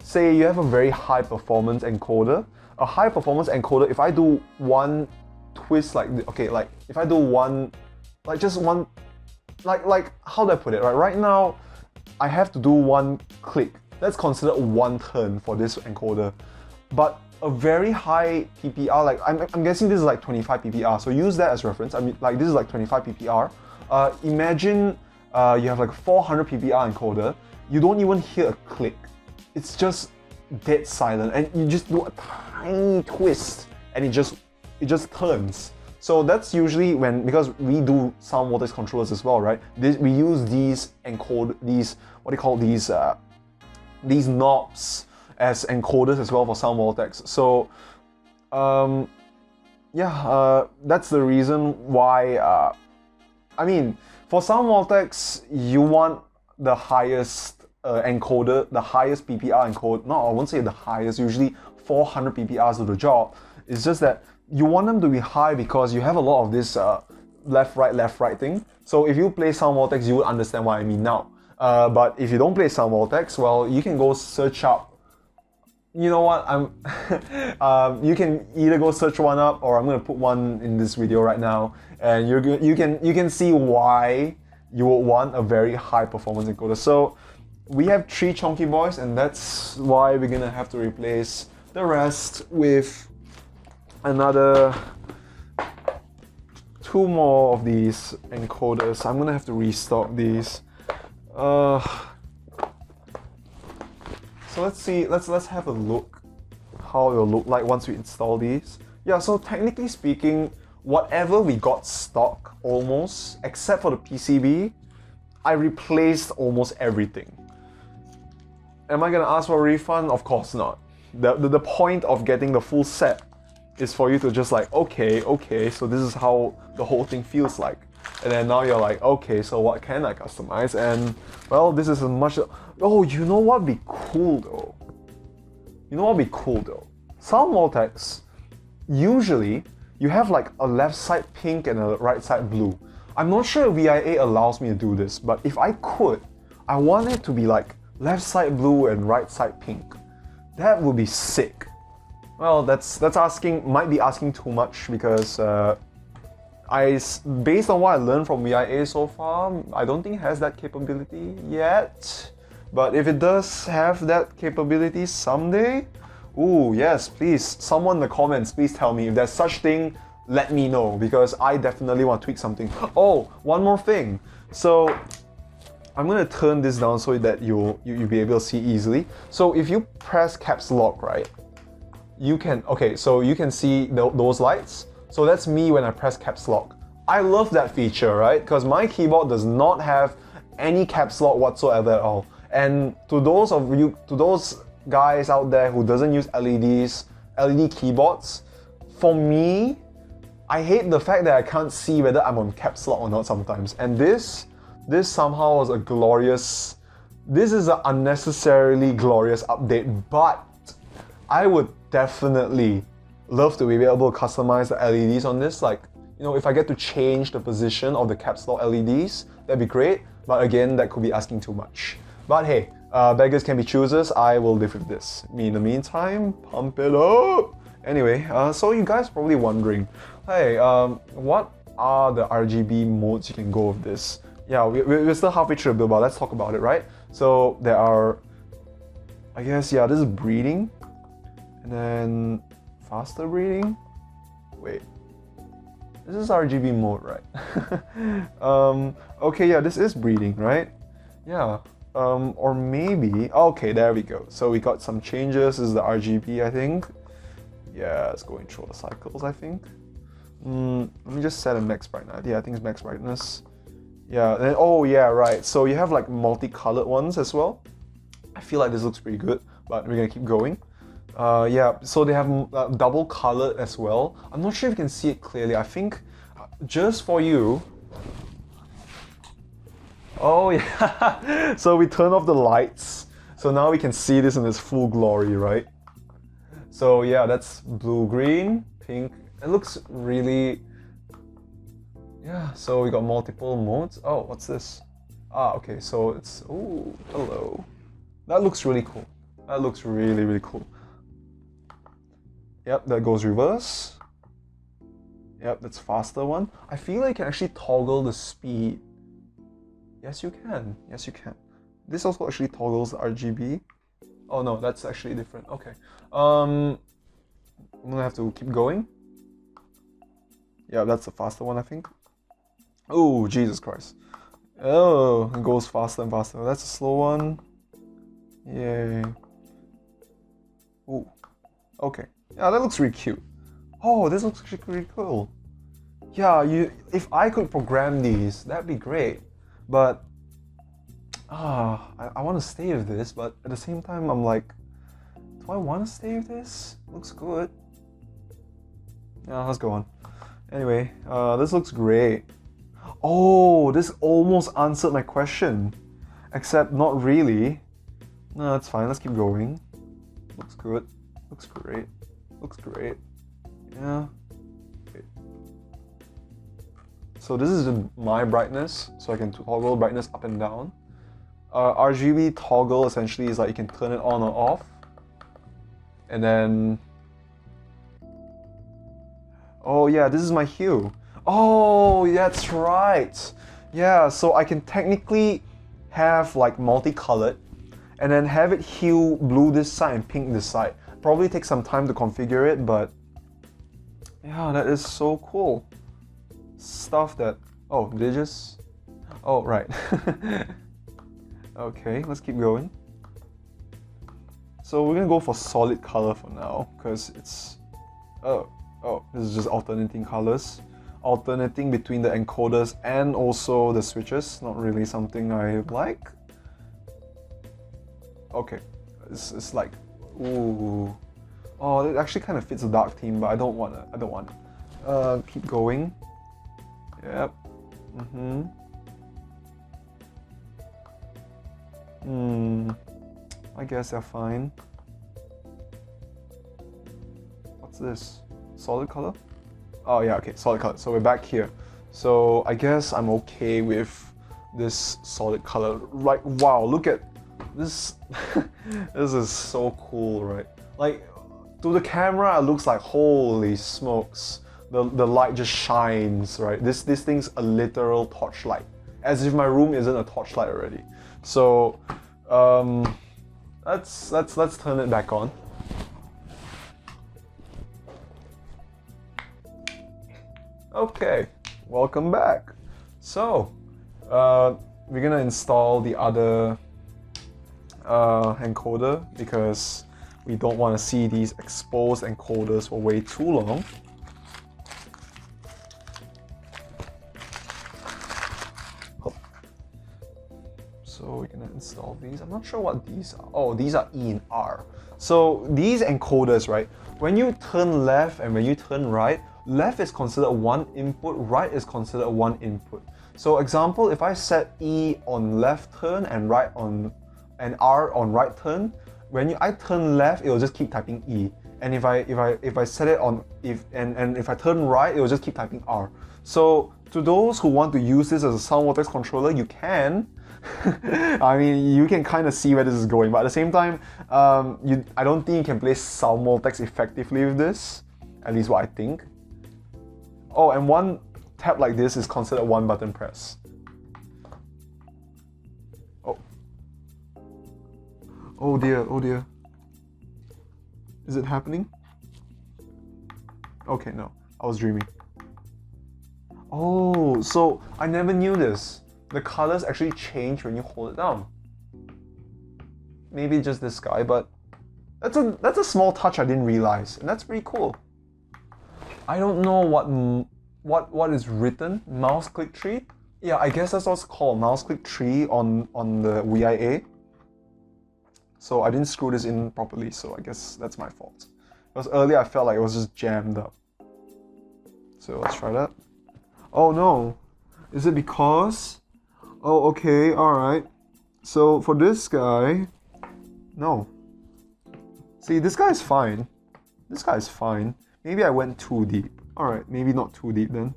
say you have a very high performance encoder. A high performance encoder, if I do one twist like if I do one, like how do I put it, right? Right now, I have to do one click. That's considered one turn for this encoder. But a very high PPR, like I'm guessing this is like 25 PPR, so use that as reference. I mean, like this is like 25 PPR. Imagine you have like 400 PPR encoder. You don't even hear a click. It's just dead silent, and you just do a tiny twist, and it just turns. So that's usually when, because we do sound vortex controllers as well, right? We use these these knobs as encoders as well for sound vortex. So that's the reason why. I mean, for sound vortex, you want the highest encoder, the highest PPR encoder. No, I won't say the highest. Usually 400 PPRs do the job. It's just that you want them to be high because you have a lot of this left right thing. So if you play sound vortex, you would understand what I mean now. But if you don't play sound vortex, well, you can go search up. You know what? You can either go search one up, or I'm gonna put one in this video right now, and you can see why you would want a very high performance encoder. So we have 3 chunky boys, and that's why we're gonna have to replace the rest with another 2 more of these encoders. I'm gonna have to restock these. So let's see, let's have a look how it'll look like once we install these. Yeah, so technically speaking, whatever we got stock almost, except for the PCB, I replaced almost everything. Am I gonna ask for a refund? Of course not. The point of getting the full set is for you to just like, okay, so this is how the whole thing feels like. And then now you're like, okay, so what can I customize? And well, this is as much. Oh, you know what'd be cool though? Sound vortex, usually you have like a left side pink and a right side blue. I'm not sure if VIA allows me to do this, but if I could, I want it to be like left side blue and right side pink. That would be sick. Well, that's asking, might be asking too much because based on what I learned from VIA so far, I don't think it has that capability yet. But if it does have that capability someday, ooh, yes, please, someone in the comments, please tell me if there's such thing, let me know, because I definitely want to tweak something. Oh, one more thing. So I'm gonna turn this down so that you'll be able to see easily. So if you press caps lock, right, you can, okay, so you can see those lights. So that's me when I press caps lock. I love that feature, right? Because my keyboard does not have any caps lock whatsoever at all. And to those guys out there who doesn't use LED keyboards, for me, I hate the fact that I can't see whether I'm on caps lock or not sometimes. And this somehow was a glorious, this is an unnecessarily glorious update, but I would definitely love to be able to customize the LEDs on this. Like, you know, if I get to change the position of the caps lock LEDs, that'd be great. But again, that could be asking too much. But hey, beggars can be choosers. I will live with this. In the meantime, pump it up. Anyway, so you guys are probably wondering, hey, what are the RGB modes you can go with this? Yeah, we're still halfway through the build, but let's talk about it, right? So there are, I guess, yeah, this is breeding, and then faster breeding. Wait, this is RGB mode, right? Okay, yeah, this is breeding, right? Yeah, or maybe, okay, there we go. So we got some changes. This is the RGB, I think. Yeah, it's going through the cycles, I think. Let me just set a max brightness. Yeah, I think it's max brightness. Yeah, and oh yeah, right. So you have like multicolored ones as well. I feel like this looks pretty good, but we're gonna keep going. Yeah, so they have double colored as well. I'm not sure if you can see it clearly. I think just for you. Oh yeah, so we turn off the lights. So now we can see this in its full glory, right? So yeah, that's blue, green, pink. It looks really, yeah, so we got multiple modes. Oh, what's this? Ah, okay, so it's, oh, hello. That looks really cool. That looks really, really cool. Yep, that goes reverse. Yep, that's faster one. I feel like you can actually toggle the speed. Yes, you can. Yes, you can. This also actually toggles the RGB. Oh no, that's actually different. Okay. I'm gonna have to keep going. Yeah, that's the faster one, I think. Oh, Jesus Christ. Oh, it goes faster and faster. That's a slow one. Yay. Oh, okay. Yeah, that looks really cute. Oh, this looks actually pretty cool. Yeah, if I could program these, that'd be great. But I want to stay with this, but at the same time, I'm like, do I want to stay with this? Looks good. Yeah, let's go on. Anyway, this looks great. Oh, this almost answered my question. Except not really. No, that's fine, let's keep going. Looks good. Looks great. Looks great. Yeah. Okay. So this is my brightness, so I can toggle brightness up and down. RGB toggle essentially is like you can turn it on or off. And then, oh yeah, this is my hue. Oh, that's right. Yeah, so I can technically have like multicolored and then have it hue blue this side and pink this side. Probably take some time to configure it, but yeah, that is so cool. Stuff that, oh, did they just, oh, right. Okay, let's keep going. So we're gonna go for solid color for now, because it's, oh, this is just alternating colors. Alternating between the encoders and also the switches, not really something I like. Okay, it's like, ooh. Oh, it actually kind of fits the dark theme, but I don't want it. Keep going. Yep. I guess they're fine. What's this? Solid color? Oh yeah, okay, solid color. So we're back here. So I guess I'm okay with this solid color. Like, wow, look at this. This is so cool, right? Like, to the camera, it looks like, holy smokes, the light just shines, right? This thing's a literal torchlight, as if my room isn't a torchlight already. So, let's turn it back on. Okay, welcome back. So, we're gonna install the other encoder because we don't want to see these exposed encoders for way too long. So we're gonna install these. I'm not sure what these are. Oh, these are E and R. So these encoders, right? When you turn left and when you turn right, left is considered one input, right is considered one input. So example, if I set E on left turn and R on right turn, when I turn left, it will just keep typing E. And if I set it on if I turn right, it will just keep typing R. So to those who want to use this as a sound vortex controller, you can. I mean, you can kind of see where this is going, but at the same time, I don't think you can play sound vortex effectively with this. At least what I think. Oh, and one tap like this is considered one button press. Oh. Oh dear, oh dear. Is it happening? Okay, no, I was dreaming. Oh, so I never knew this. The colors actually change when you hold it down. Maybe just this guy, but that's a small touch I didn't realize, and that's pretty cool. I don't know what is written. Mouse click tree? Yeah, I guess that's what's called, mouse click tree on the VIA. So I didn't screw this in properly, so I guess that's my fault. Because earlier I felt like it was just jammed up. So let's try that. Oh no, is it because? Oh, okay, alright. So for this guy, no. See, this guy is fine. This guy is fine. Maybe I went too deep. Alright, maybe not too deep then.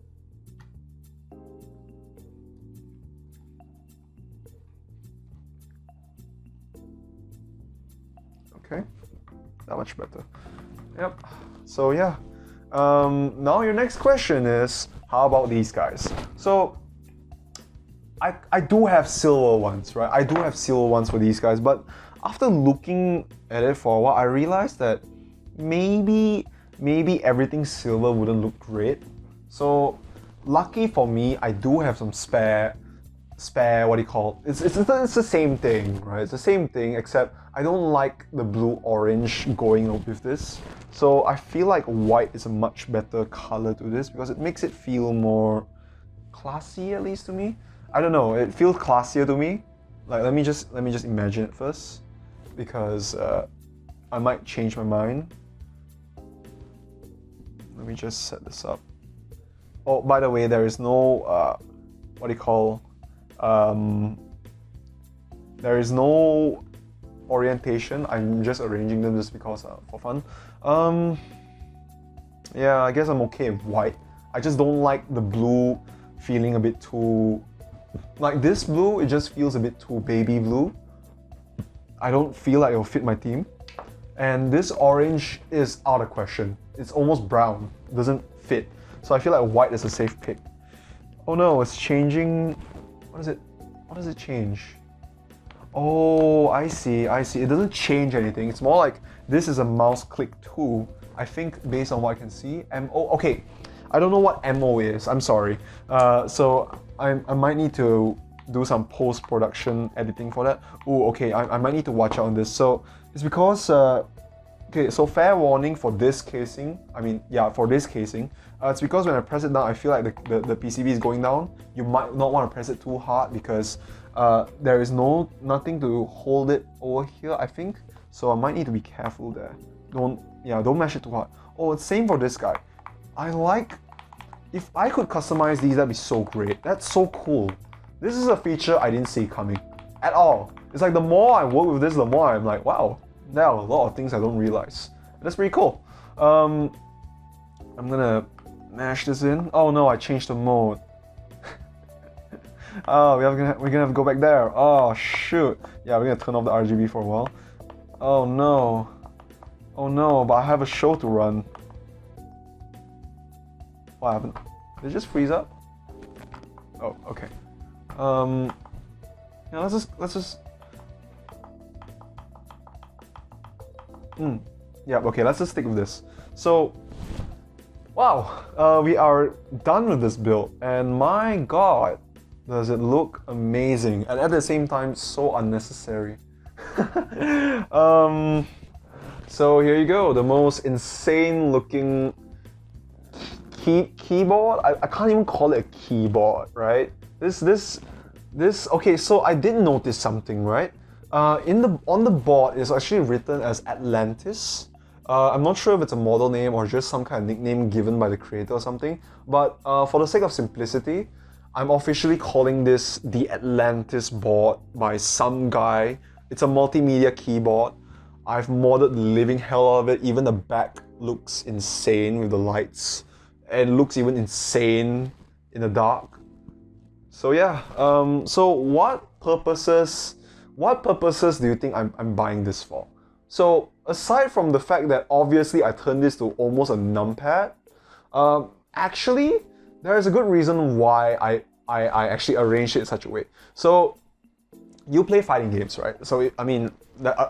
Okay, that much better. Yep, so yeah. Now your next question is, how about these guys? So, I do have silver ones, right? I do have silver ones for these guys, but after looking at it for a while, I realized that maybe everything silver wouldn't look great. So lucky for me, I do have some spare, what do you call it? It's the same thing, right? It's the same thing, except I don't like the blue-orange going with this. So I feel like white is a much better color to this because it makes it feel more classy, at least to me. I don't know, it feels classier to me. Like, let me just imagine it first, because I might change my mind. Let me just set this up. Oh, by the way, there is no what do you call? There is no orientation. I'm just arranging them just because for fun. Yeah, I guess I'm okay with white. I just don't like the blue feeling a bit too. Like this blue, it just feels a bit too baby blue. I don't feel like it'll fit my theme. And this orange is out of question. It's almost brown, it doesn't fit. So I feel like white is a safe pick. Oh no, it's changing. What is it? What does it change? Oh, I see. It doesn't change anything. It's more like this is a mouse click tool. I think based on what I can see, MO. Okay, I don't know what MO is. I'm sorry. So I might need to do some post-production editing for that. Oh, okay. I might need to watch out on this. So it's because okay. So fair warning for this casing. I mean, yeah, for this casing. It's because when I press it down, I feel like the PCB is going down. You might not want to press it too hard because there is nothing to hold it over here, I think. So I might need to be careful there. Don't mash it too hard. Oh, it's same for this guy. If I could customize these, that'd be so great. That's so cool. This is a feature I didn't see coming at all. It's like the more I work with this, the more I'm like, wow, there are a lot of things I don't realize. That's pretty cool. I'm gonna mash this in. Oh no, I changed the mode. Oh, we're gonna have to go back there. Oh shoot. Yeah, we're gonna turn off the RGB for a while. Oh no. Oh no, but I have a show to run. What happened? Did it just freeze up? Oh, okay. Yeah, let's just. Yeah, okay, let's just stick with this. So, wow, we are done with this build, and my god, does it look amazing, and at the same time, so unnecessary. So here you go, the most insane looking keyboard. I can't even call it a keyboard, right? This. Okay, so I did notice something, right? On the board it's actually written as Atlantis. I'm not sure if it's a model name or just some kind of nickname given by the creator or something, but for the sake of simplicity, I'm officially calling this the Atlantis board by some guy. It's a multimedia keyboard. I've modded the living hell out of it. Even the back looks insane with the lights. It looks even insane in the dark. So yeah, so what purposes do you think I'm buying this for? So aside from the fact that obviously I turned this to almost a numpad, actually there is a good reason why I actually arranged it in such a way. So you play fighting games, right? So I mean,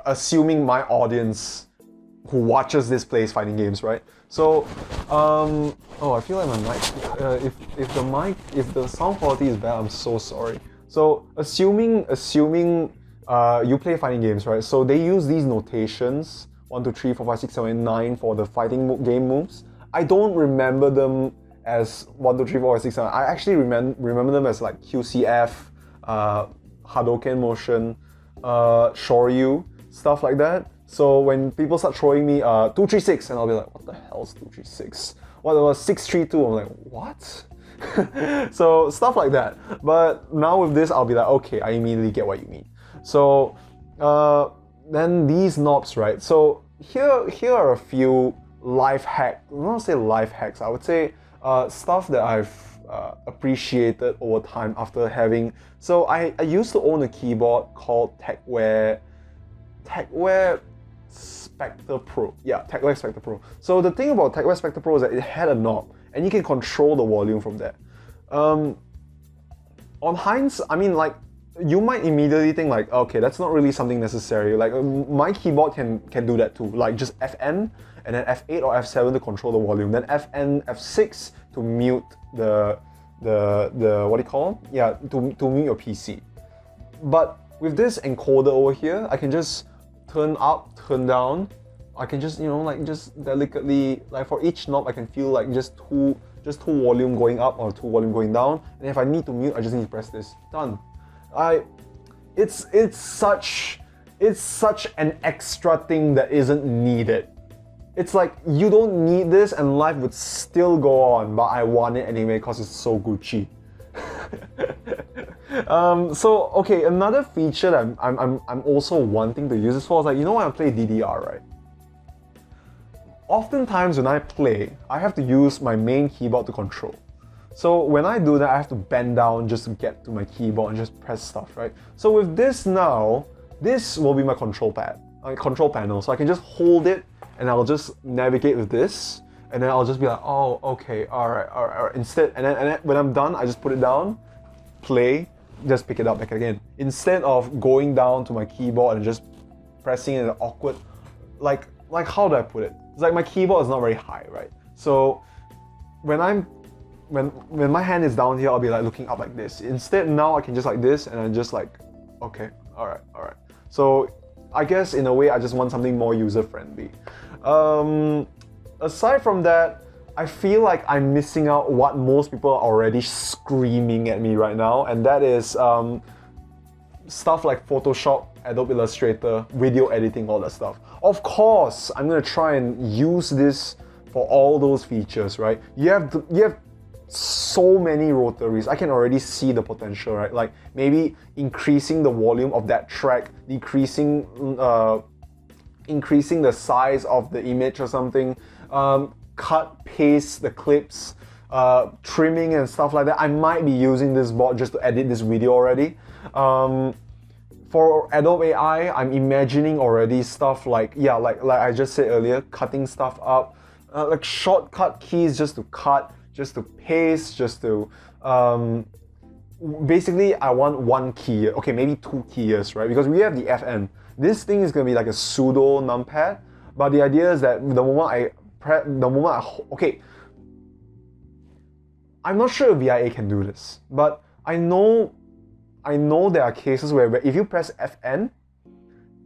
assuming my audience who watches this plays fighting games, right? So, oh, I feel like my mic. If the sound quality is bad, I'm so sorry. So, assuming you play fighting games, right? So they use these notations 1, 2, 3, 4, 5, 6, 7, 8, 9 for the fighting game moves. I don't remember them as 1, 2, 3, 4, 5, 6, 7. I actually remember them as like QCF, Hadoken motion, Shoryu, stuff like that. So when people start throwing me 236, and I'll be like, what the hell is 236? What was 632? I'm like, what? So stuff like that. But now with this, I'll be like, okay, I immediately get what you mean. So then these knobs, right? So here are a few life hacks. I don't want to say life hacks. I would say stuff that I've appreciated over time after having. So I used to own a keyboard called Techwear Spectre Pro. Yeah, Techwear Spectre Pro. So the thing about Techwear Spectre Pro is that it had a knob and you can control the volume from there. On hindsight, I mean, like, you might immediately think like, okay, that's not really something necessary. Like my keyboard can do that too. Like just Fn and then F8 or F7 to control the volume. Then Fn, F6 to mute the what do you call them? Yeah, to mute your PC. But with this encoder over here, I can just turn up, turn down. I can just, you know, like just delicately, like for each knob, I can feel like just two volume going up or two volume going down. And if I need to mute, I just need to press this. Done. It's such an extra thing that isn't needed. It's like you don't need this and life would still go on, but I want it anyway because it's so Gucci. So okay, another feature that I'm also wanting to use this for is like, you know when I play DDR, right? Oftentimes when I play, I have to use my main keyboard to control. So when I do that, I have to bend down just to get to my keyboard and just press stuff, right? So with this now, this will be my control pad, control panel. So I can just hold it and I'll just navigate with this, and then I'll just be like, oh, okay, all right. Instead, and then when I'm done, I just put it down, play, just pick it up back again. Instead of going down to my keyboard and just pressing it in an awkward, like how do I put it? It's like my keyboard is not very high, right? So when my hand is down here, I'll be like looking up like this. Instead, now I can just like this, and I'm just like, okay, all right. So I guess in a way, I just want something more user-friendly. Aside from that, I feel like I'm missing out what most people are already screaming at me right now, and that is stuff like Photoshop, Adobe Illustrator, video editing, all that stuff. Of course, I'm gonna try and use this for all those features, right? You have so many rotaries. I can already see the potential, right? Like maybe increasing the volume of that track, increasing the size of the image or something, cut, paste the clips, trimming and stuff like that, I might be using this board just to edit this video already. For Adobe AI, I'm imagining already stuff like, yeah, like I just said earlier, cutting stuff up, like shortcut keys just to cut, just to paste, just to, basically I want one key, okay, maybe two keys, right? Because we have the FN. This thing is gonna be like a pseudo numpad, but the idea is that the moment okay, I'm not sure if VIA can do this, but I know there are cases where if you press FN,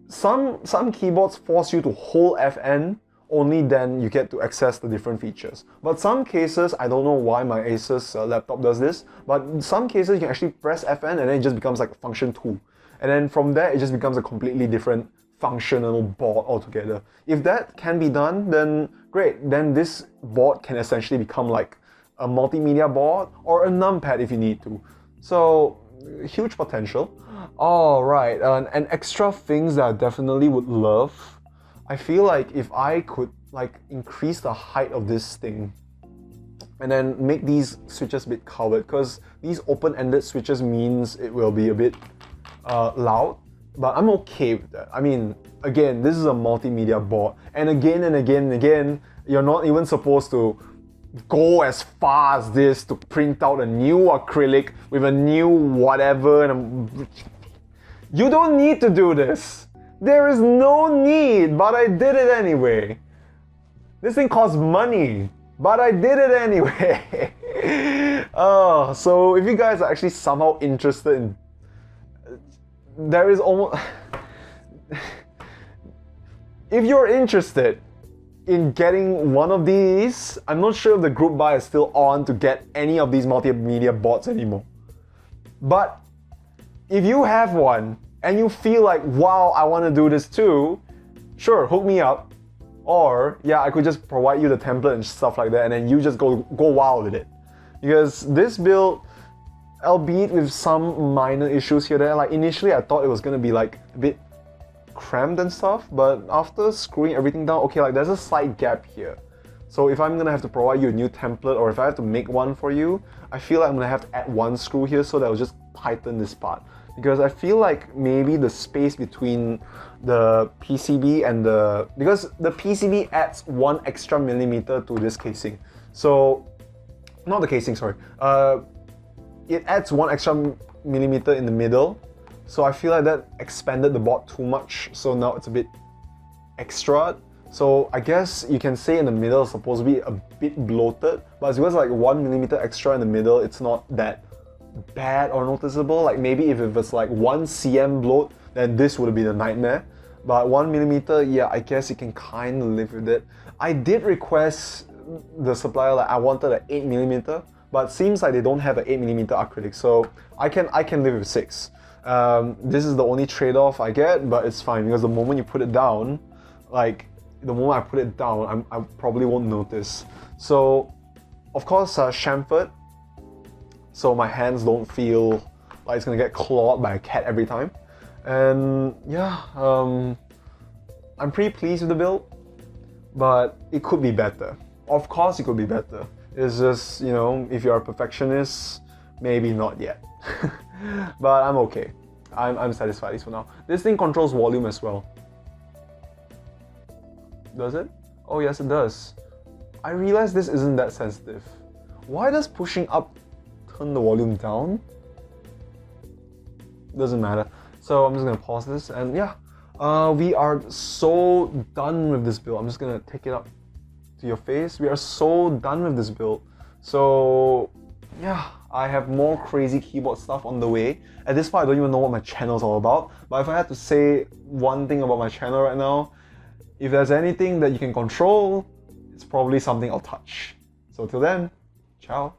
some keyboards force you to hold FN, only then you get to access the different features. But some cases, I don't know why my Asus laptop does this, but in some cases you can actually press FN and then it just becomes like function 2. And then from there it just becomes a completely different functional board altogether. If that can be done, then great. Then this board can essentially become like a multimedia board or a numpad if you need to. So huge potential. Alright, and extra things that I definitely would love. I feel like if I could like increase the height of this thing and then make these switches a bit covered, because these open-ended switches means it will be a bit loud, but I'm okay with that. I mean, again, this is a multimedia board, and again and again and again, you're not even supposed to go as far as this to print out a new acrylic with a new whatever. And you don't need to do this. There is no need, but I did it anyway. This thing costs money, but I did it anyway. Oh, so if you guys are actually somehow interested in, there is almost, if you're interested in getting one of these, I'm not sure if the group buy is still on to get any of these multimedia boards anymore. But if you have one and you feel like, wow, I want to do this too, sure, hook me up. Or yeah, I could just provide you the template and stuff like that, and then you just go wild with it. Because this build, albeit with some minor issues here there, like initially I thought it was gonna be like a bit cramped and stuff, but after screwing everything down, okay, like there's a slight gap here. So if I'm gonna have to provide you a new template, or if I have to make one for you, I feel like I'm gonna have to add one screw here so that will just tighten this part. Because I feel like maybe the space between the PCB and because the PCB adds 1 extra millimeter to this casing. So, not the casing, sorry. It adds 1 extra millimeter in the middle. So I feel like that expanded the board too much. So now it's a bit extra. So I guess you can say in the middle it's supposed to be a bit bloated, but it's because like 1 millimeter extra in the middle, it's not that bad or noticeable. Like maybe if it was like 1 cm bloat, then this would have been a nightmare. But 1 millimeter, yeah, I guess you can kind of live with it. I did request the supplier, like I wanted an 8 millimeter, but it seems like they don't have an 8 millimeter acrylic, so I can live with 6. This is the only trade-off I get, but it's fine because the moment you put it down, like the moment I put it down, I probably won't notice. So, of course, chamfered, so my hands don't feel like it's gonna get clawed by a cat every time. And yeah, I'm pretty pleased with the build, but it could be better. Of course, it could be better. It's just, you know, if you're a perfectionist, maybe not yet. But I'm okay. I'm satisfied at least for now. This thing controls volume as well. Does it? Oh yes, it does. I realize this isn't that sensitive. Why does pushing up turn the volume down? Doesn't matter. So I'm just gonna pause this, and yeah, we are so done with this build. I'm just gonna take it up to your face. We are so done with this build. So yeah, I have more crazy keyboard stuff on the way. At this point, I don't even know what my channel is all about. But if I had to say one thing about my channel right now, if there's anything that you can control, it's probably something I'll touch. So till then, ciao.